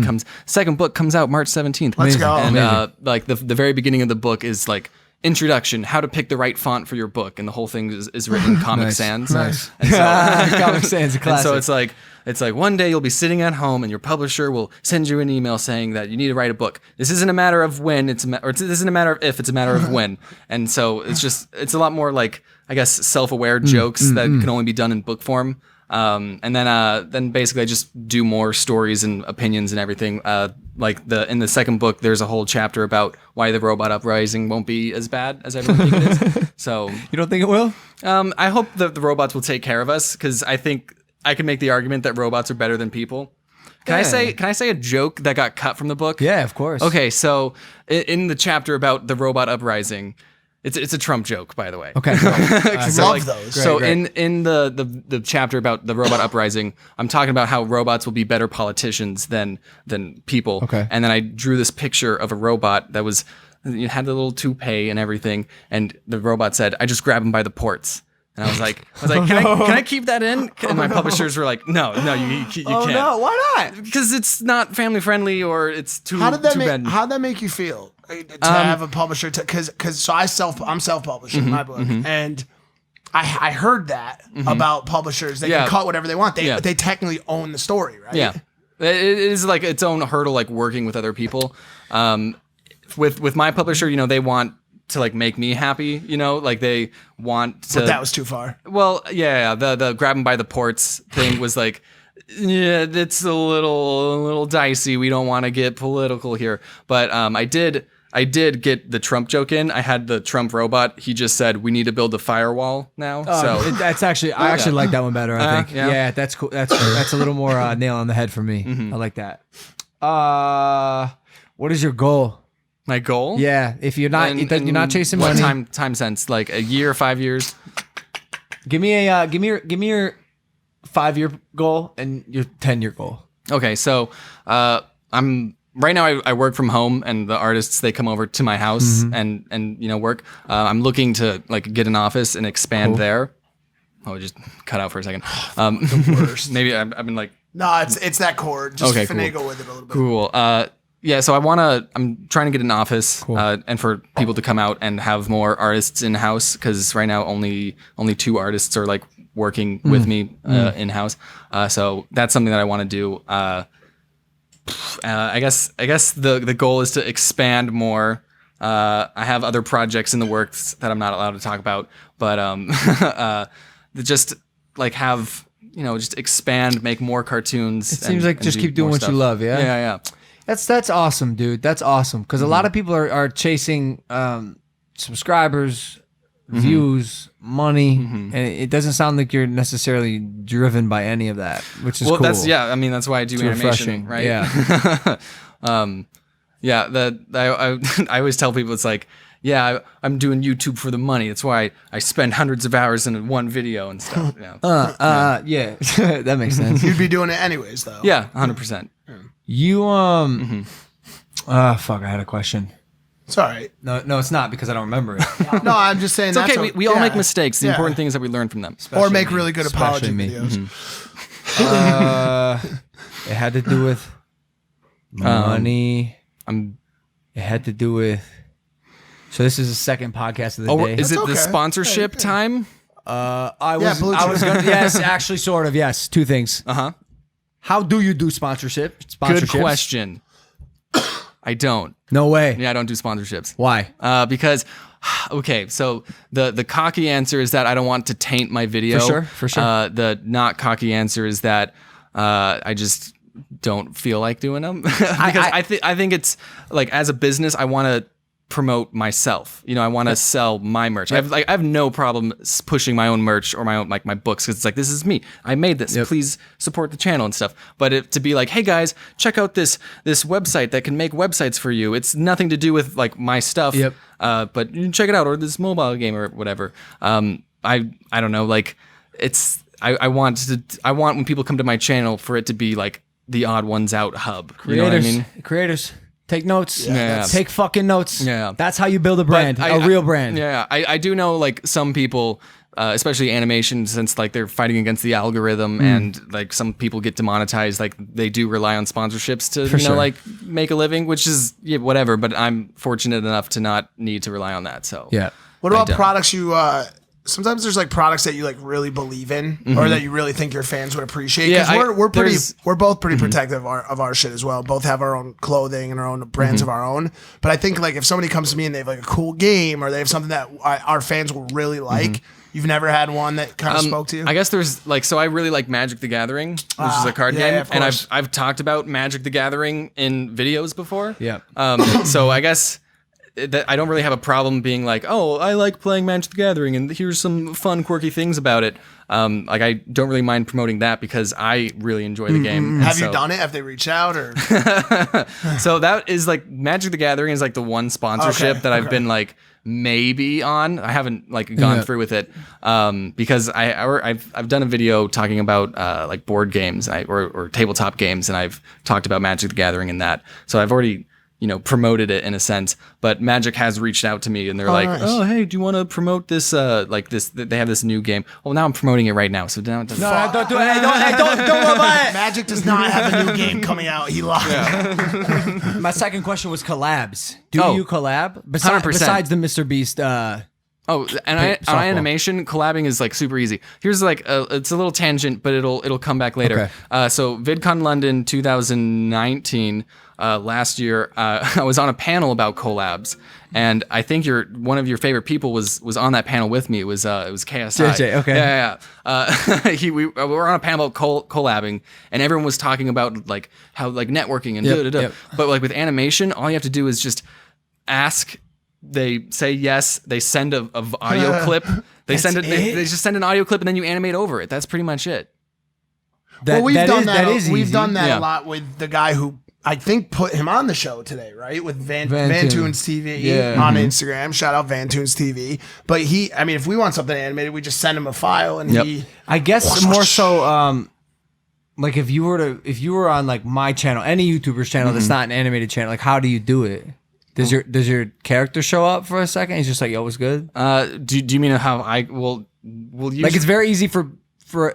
[SPEAKER 3] Second book comes out March 17th.
[SPEAKER 4] Let's go.
[SPEAKER 3] And like the very beginning of the book is like introduction, how to pick the right font for your book, and the whole thing is written in Comic Sans.
[SPEAKER 2] Nice.
[SPEAKER 3] And so,
[SPEAKER 2] Comic Sans, a
[SPEAKER 3] and
[SPEAKER 2] classic.
[SPEAKER 3] so it's like one day you'll be sitting at home and your publisher will send you an email saying that you need to write a book. This isn't a matter of when, this isn't a matter of if, it's a matter of when. And so it's a lot more like, I guess, self-aware jokes that can only be done in book form. And then basically I just do more stories and opinions and everything. Like in the second book, there's a whole chapter about why the robot uprising won't be as bad as everyone thinks it is. So
[SPEAKER 2] You don't think it will?
[SPEAKER 3] I hope that the robots will take care of us because I think I can make the argument that robots are better than people. Can I say a joke that got cut from the book?
[SPEAKER 2] Yeah, of course.
[SPEAKER 3] Okay, so in the chapter about the robot uprising, it's a Trump joke, by the way.
[SPEAKER 2] Okay.
[SPEAKER 4] Love those.
[SPEAKER 3] So
[SPEAKER 2] Great.
[SPEAKER 3] in the chapter about the robot uprising, I'm talking about how robots will be better politicians than people.
[SPEAKER 2] Okay.
[SPEAKER 3] And then I drew this picture of a robot that had the little toupee and everything, and the robot said, "I just grab him by the ports." And I was like, can I keep that in? And my publishers were like, no, you can't.
[SPEAKER 2] Oh no, why not?
[SPEAKER 3] Because it's not family friendly or it's too
[SPEAKER 4] How'd that
[SPEAKER 3] bad.
[SPEAKER 4] make you feel to have a publisher? Because so I'm self-publishing my book, and I heard that about publishers. They can cut whatever they want. They technically own the story, right?
[SPEAKER 3] Yeah, it is like its own hurdle, like working with other people. With my publisher, they want to like make me happy, like they want to.
[SPEAKER 4] But that was too far.
[SPEAKER 3] Well, yeah, the grab 'em by the ports thing was like, yeah, it's a little dicey. We don't want to get political here, but I did get the Trump joke in. I had the Trump robot. He just said we need to build a firewall now. So
[SPEAKER 2] That's actually I actually like that one better. I think. Yeah, that's cool. That's a little more nail on the head for me. I like that. What is your goal?
[SPEAKER 3] my goal.
[SPEAKER 2] Yeah, if you're not you're not chasing
[SPEAKER 3] what
[SPEAKER 2] money.
[SPEAKER 3] time sense? Like a year, 5 years?
[SPEAKER 2] Give me your 5-year goal and your 10-year goal.
[SPEAKER 3] Okay, so I'm right now. I work from home, and the artists they come over to my house and work. I'm looking to like get an office and expand there. Oh, just cut out for a second.
[SPEAKER 4] The worst.
[SPEAKER 3] Maybe I've been like.
[SPEAKER 4] No, it's that chord. Just
[SPEAKER 3] Okay,
[SPEAKER 4] finagle
[SPEAKER 3] cool.
[SPEAKER 4] with it a little bit.
[SPEAKER 3] Cool. Yeah, so I'm trying to get an office and for people to come out and have more artists in house because right now only 2 artists are like working with me in house. So that's something that I want to do. I guess the goal is to expand more. I have other projects in the works that I'm not allowed to talk about, but just like have just expand, make more cartoons.
[SPEAKER 2] It seems like just keep doing what you love. Yeah.
[SPEAKER 3] Yeah.
[SPEAKER 2] That's awesome, dude. That's awesome because a lot of people are chasing subscribers, views, money, and it doesn't sound like you're necessarily driven by any of that, which is cool.
[SPEAKER 3] That's why I do animation,
[SPEAKER 2] refreshing.
[SPEAKER 3] right?
[SPEAKER 2] Yeah.
[SPEAKER 3] I always tell people it's like, I'm doing YouTube for the money. That's why I spend hundreds of hours in one video and stuff. Yeah.
[SPEAKER 2] That makes sense.
[SPEAKER 4] You'd be doing it anyways, though.
[SPEAKER 3] Yeah, 100%.
[SPEAKER 2] You fuck, I had a question.
[SPEAKER 4] It's all right.
[SPEAKER 2] No, it's not because I don't remember it.
[SPEAKER 4] No, I'm just saying
[SPEAKER 3] It's
[SPEAKER 4] that's
[SPEAKER 3] okay. We all make mistakes. The important thing is that we learn from them.
[SPEAKER 4] Or make really good apology
[SPEAKER 2] Especially me.
[SPEAKER 4] videos.
[SPEAKER 2] It had to do with money. It had to do with. So this is the second podcast of the day.
[SPEAKER 3] Is it
[SPEAKER 4] okay.
[SPEAKER 3] the sponsorship time?
[SPEAKER 2] I was
[SPEAKER 4] Blue Chew.
[SPEAKER 2] gonna, yes, actually, sort of, yes. 2 things. How do you do sponsorships?
[SPEAKER 3] Good question. I don't.
[SPEAKER 2] No way.
[SPEAKER 3] Yeah, I don't do sponsorships.
[SPEAKER 2] Why?
[SPEAKER 3] Because, okay, so the cocky answer is that I don't want to taint my video.
[SPEAKER 2] For sure.
[SPEAKER 3] The not cocky answer is that I just don't feel like doing them. Because I think it's like as a business, I want to promote myself. I want to sell my merch. I have no problem pushing my own merch or my own my books because it's like this is me. I made this. Please support the channel and stuff. But to be like, hey guys, check out this website that can make websites for you. It's nothing to do with like my stuff. But you can check it out or this mobile game or whatever. I don't know. Like it's I want when people come to my channel for it to be like the Odd1sOut hub.
[SPEAKER 2] Creators,
[SPEAKER 3] you know what I mean?
[SPEAKER 2] Creators. Take notes.
[SPEAKER 3] Yeah.
[SPEAKER 2] Take fucking notes.
[SPEAKER 3] Yeah.
[SPEAKER 2] That's how you build a brand, a real brand.
[SPEAKER 3] Yeah. I do know like some people, especially animation, since like they're fighting against the algorithm and like some people get demonetized, like they do rely on sponsorships to, like make a living, which is whatever. But I'm fortunate enough to not need to rely on that. So
[SPEAKER 4] What about products you sometimes there's like products that you like really believe in or that you really think your fans would appreciate because we're both pretty protective of our shit as well. Both have our own clothing and our own brands of our own, but I think like if somebody comes to me and they have like a cool game or they have something that our fans will really like, you've never had one that kind of spoke to you?
[SPEAKER 3] I guess there's like, so I really like Magic the Gathering, which is a card game, and I've talked about Magic the Gathering in videos before. So I guess that I don't really have a problem being like, oh, I like playing Magic the Gathering, and here's some fun, quirky things about it. Like I don't really mind promoting that because I really enjoy the game.
[SPEAKER 4] Have you done it? Have they reached out or?
[SPEAKER 3] So that is like Magic the Gathering is like the one sponsorship that I've been like maybe on. I haven't like gone through with it because I've done a video talking about like board games or tabletop games, and I've talked about Magic the Gathering in that. So I've already promoted it in a sense, but Magic has reached out to me and they're like,
[SPEAKER 4] nice.
[SPEAKER 3] oh, hey, do you want to promote this? They have this new game. Well, now I'm promoting it right now. So now
[SPEAKER 2] No, don't do it. Hey, don't worry about it.
[SPEAKER 4] Magic does not have a new game coming out. He lied.
[SPEAKER 2] My second question was collabs. Do
[SPEAKER 3] Oh,
[SPEAKER 2] you collab
[SPEAKER 3] 100%.
[SPEAKER 2] besides the Mr. Beast?
[SPEAKER 3] Oh, and on animation, collabing is like super easy. Here's like it's a little tangent, but it'll come back later.
[SPEAKER 2] Okay.
[SPEAKER 3] So VidCon London 2019, last year, I was on a panel about collabs, and I think one of your favorite people was on that panel with me. It was KSI.
[SPEAKER 2] JJ, okay.
[SPEAKER 3] Yeah. We were on a panel about collabing, and everyone was talking about like how like networking and
[SPEAKER 2] Yep.
[SPEAKER 3] But like with animation, all you have to do is just ask. They say yes. They send a audio clip. They just send an audio clip and then you animate over it. That's pretty much it.
[SPEAKER 4] We've done that
[SPEAKER 3] Yeah.
[SPEAKER 4] a lot with the guy who I think put him on the show today, right? With Van
[SPEAKER 2] Toon.
[SPEAKER 4] Toon's TV
[SPEAKER 2] Yeah.
[SPEAKER 4] on Instagram. Shout out Van Toon's TV. But if we want something animated, we just send him a file and he.
[SPEAKER 2] I guess more so. Like if you were on like my channel, any YouTuber's channel that's not an animated channel, like how do you do it? Does your character show up for a second? He's just like, yo, what's good?
[SPEAKER 3] Do you mean how I will use
[SPEAKER 2] Like it's very easy for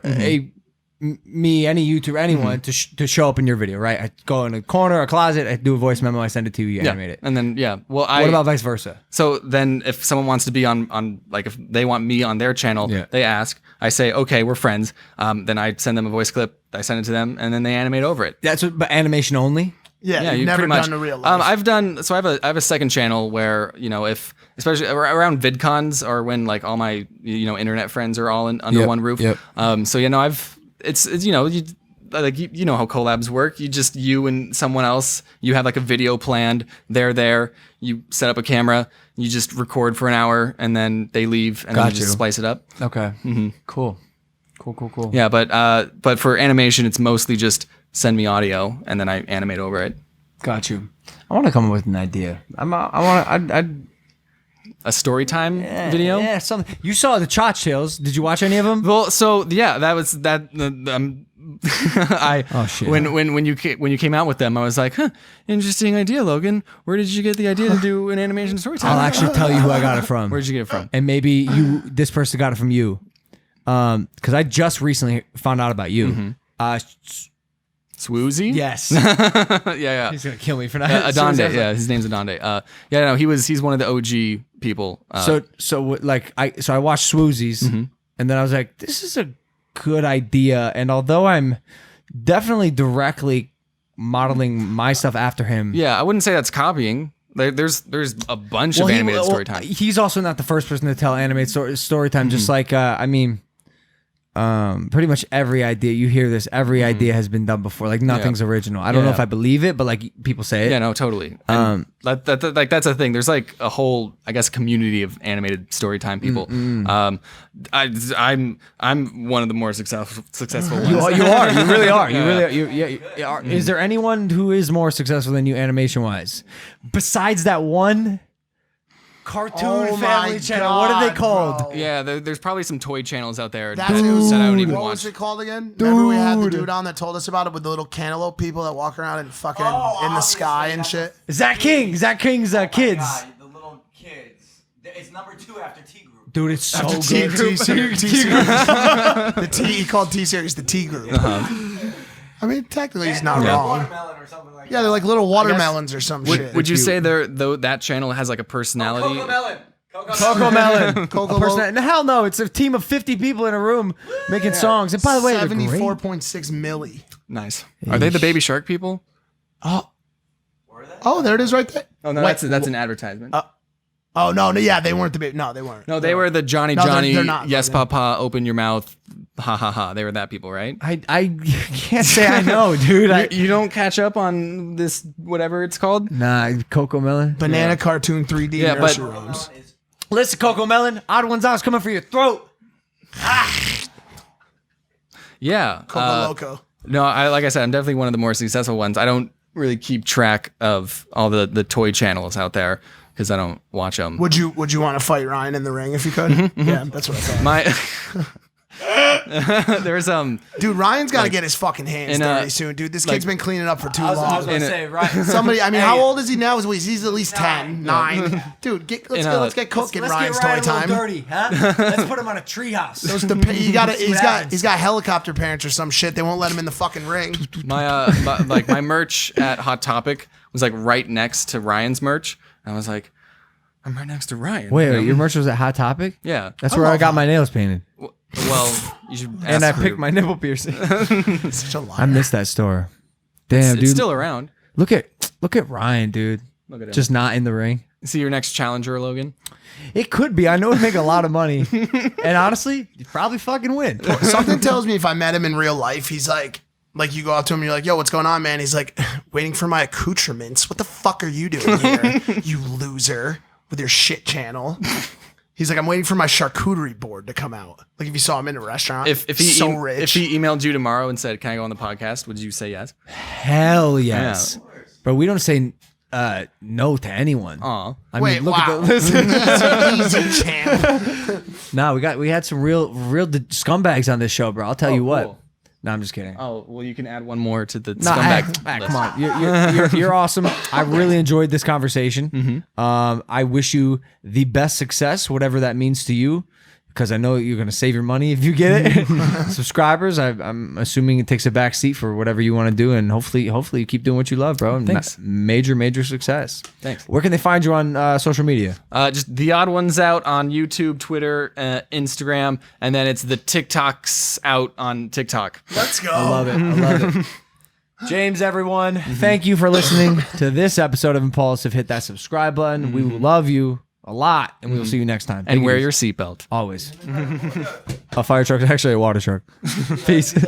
[SPEAKER 2] me, any YouTuber, anyone to show up in your video, right? I go in a corner, a closet, I do a voice memo, I send it to you, you animate it.
[SPEAKER 3] and then well
[SPEAKER 2] What about vice versa?
[SPEAKER 3] So then if someone wants to be on like if they want me on their channel, they ask. I say, okay, we're friends. Then I send them a voice clip. I send it to them, and then they animate over it.
[SPEAKER 2] But animation only.
[SPEAKER 4] Yeah,
[SPEAKER 3] you
[SPEAKER 4] you've never
[SPEAKER 3] pretty much
[SPEAKER 4] done the real life.
[SPEAKER 3] I've done so. I have a second channel where if especially around VidCons or when like all my internet friends are all under one roof.
[SPEAKER 2] Yep.
[SPEAKER 3] So it's you know how collabs work. You and someone else. You have like a video planned. They're there. You set up a camera. You just record for an hour, and then they leave, and then you just splice it up.
[SPEAKER 2] Okay. Cool.
[SPEAKER 3] Yeah, but for animation, it's mostly just send me audio, and then I animate over it.
[SPEAKER 2] Got you. I want to come up with an idea.
[SPEAKER 3] A story time video.
[SPEAKER 2] Yeah, something. You saw the Chotch Tales. Did you watch any of them?
[SPEAKER 3] Well, so yeah, that was that.
[SPEAKER 2] Oh, shit.
[SPEAKER 3] When you came out with them, I was like, interesting idea, Logan. Where did you get the idea to do an animation story time?
[SPEAKER 2] I'll actually tell you who I got it from.
[SPEAKER 3] Where'd you get it from?
[SPEAKER 2] And maybe this person got it from you. Because I just recently found out about you.
[SPEAKER 3] Swoozy?
[SPEAKER 2] Yes.
[SPEAKER 3] yeah.
[SPEAKER 2] He's gonna kill me for that.
[SPEAKER 3] Adonde, yeah, his name's Adonde. He's one of the OG people.
[SPEAKER 2] So I watched Swoozies, and then I was like, this is a good idea. And although I'm definitely directly modeling my stuff after him,
[SPEAKER 3] yeah, I wouldn't say that's copying. There's a bunch of animated story time.
[SPEAKER 2] He's also not the first person to tell animated story time. Just like pretty much every idea you hear this, every idea has been done before. Like nothing's original. I don't know if I believe it, but like people say it.
[SPEAKER 3] Yeah, no, totally. And that's a thing. There's like a whole, I guess, community of animated story time people. I'm one of the more successful ones.
[SPEAKER 2] You are. You really are. You really are. Is there anyone who is more successful than you animation wise? Besides that one cartoon family channel. What are they called?
[SPEAKER 4] Bro.
[SPEAKER 3] Yeah, there's probably some toy channels out there
[SPEAKER 4] That's
[SPEAKER 3] that I don't even
[SPEAKER 4] what
[SPEAKER 3] watch.
[SPEAKER 4] was it called again? Remember we had the dude on that told us about it with the little cantaloupe people that walk around and fucking in the sky and shit.
[SPEAKER 2] Zach King's kids.
[SPEAKER 5] God, the little kids. It's number 2 after T Group.
[SPEAKER 2] Dude, it's so
[SPEAKER 4] T
[SPEAKER 2] good.
[SPEAKER 4] Series. The T. He called T Series the T Group. I mean, technically, he's not wrong.
[SPEAKER 5] Watermelon or something like
[SPEAKER 4] Yeah, they're like little watermelons or some shit.
[SPEAKER 3] Would you say that channel has like a personality?
[SPEAKER 2] Coco Melon.
[SPEAKER 4] Coco
[SPEAKER 2] Hell no, it's a team of 50 people in a room making songs. And by the way, they're great.
[SPEAKER 4] 74.6 milli.
[SPEAKER 3] Nice. Are they the Baby Shark people?
[SPEAKER 4] Oh, there it is right there.
[SPEAKER 3] Oh no, that's an advertisement.
[SPEAKER 4] Oh no, yeah, they weren't the big. No, they weren't.
[SPEAKER 3] No, they were the Johnny
[SPEAKER 4] No,
[SPEAKER 3] Johnny.
[SPEAKER 4] they're not.
[SPEAKER 3] Yes, Papa. Open your mouth. Ha ha ha. They were that people, right?
[SPEAKER 2] I can't say I know, dude.
[SPEAKER 3] You don't catch up on this whatever it's called.
[SPEAKER 2] Nah, Coco Melon.
[SPEAKER 4] Banana cartoon 3D
[SPEAKER 3] Yeah, but-
[SPEAKER 4] nursery rhymes.
[SPEAKER 2] Listen, Coco Melon, Odd1sOut's coming for your throat.
[SPEAKER 3] Yeah.
[SPEAKER 4] Coco Loco.
[SPEAKER 3] No, like I said, I'm definitely one of the more successful ones. I don't really keep track of all the toy channels out there because I don't watch them.
[SPEAKER 4] Would you want to fight Ryan in the ring if you could? Yeah, that's what I thought.
[SPEAKER 3] There's
[SPEAKER 4] Dude, Ryan's got to get his fucking hands
[SPEAKER 3] in,
[SPEAKER 4] dirty soon, dude. This kid's been cleaning up for too
[SPEAKER 2] I was
[SPEAKER 4] long.
[SPEAKER 2] gonna say, right?
[SPEAKER 4] Somebody, I mean, how old is he now? He's at least 10, 9. Dude, let's get cooking. Ryan's toy time.
[SPEAKER 2] Dirty, huh? Let's put him on a treehouse.
[SPEAKER 4] He's got helicopter parents or some shit. They won't let him in the fucking ring.
[SPEAKER 3] my merch at Hot Topic was like right next to Ryan's merch. I was like, I'm right next to Ryan.
[SPEAKER 2] Wait, your merch was at Hot Topic?
[SPEAKER 3] Yeah.
[SPEAKER 2] That's where I got my nails painted.
[SPEAKER 3] Well, you should.
[SPEAKER 2] And I
[SPEAKER 3] ask
[SPEAKER 2] picked
[SPEAKER 3] for-
[SPEAKER 2] my nipple piercing.
[SPEAKER 4] Such a liar.
[SPEAKER 2] I missed that store. Damn, dude.
[SPEAKER 3] It's still around.
[SPEAKER 2] Look at Ryan, dude.
[SPEAKER 3] Look at him.
[SPEAKER 2] Just not in the ring.
[SPEAKER 3] See your next challenger, Logan.
[SPEAKER 2] It could be. I know it'd make a lot of money. And honestly, you'd probably fucking win.
[SPEAKER 4] Something tells me if I met him in real life, he's like you go out to him and you're like, yo, what's going on, man? He's like, waiting for my accoutrements. What the fuck are you doing here, you loser, with your shit channel? He's like, I'm waiting for my charcuterie board to come out. Like if you saw him in a restaurant.
[SPEAKER 3] If he
[SPEAKER 4] so rich.
[SPEAKER 3] if he emailed you tomorrow and said, "Can I go on the podcast?" Would you say yes?
[SPEAKER 2] Hell yes. But we don't say no to anyone.
[SPEAKER 3] Aw.
[SPEAKER 2] I mean, look at the
[SPEAKER 4] That's an easy channel.
[SPEAKER 2] Nah, we had some real scumbags on this show, bro. I'll tell you what.
[SPEAKER 3] Cool.
[SPEAKER 2] No, I'm just kidding.
[SPEAKER 3] Oh, well, you can add one more to the
[SPEAKER 2] Nah,
[SPEAKER 3] scumbag list.
[SPEAKER 2] come on, you're awesome. I really enjoyed this conversation. I wish you the best success, whatever that means to you, because I know you're gonna save your money if you get it. Subscribers, I'm assuming it takes a back seat for whatever you want to do, and hopefully you keep doing what you love, bro. And
[SPEAKER 3] Thanks.
[SPEAKER 2] Major success.
[SPEAKER 3] Thanks.
[SPEAKER 2] Where can they find you on social media?
[SPEAKER 3] Just TheOdd1sOut on YouTube, Twitter, Instagram, and then it's the TikToks out on TikTok.
[SPEAKER 4] Let's go.
[SPEAKER 2] I love it. James, everyone, thank you for listening to this episode of Impulsive. Hit that subscribe button. We love you a lot, and we will see you next time.
[SPEAKER 3] And wear your seatbelt.
[SPEAKER 2] Always. A fire truck is actually a water truck. Peace.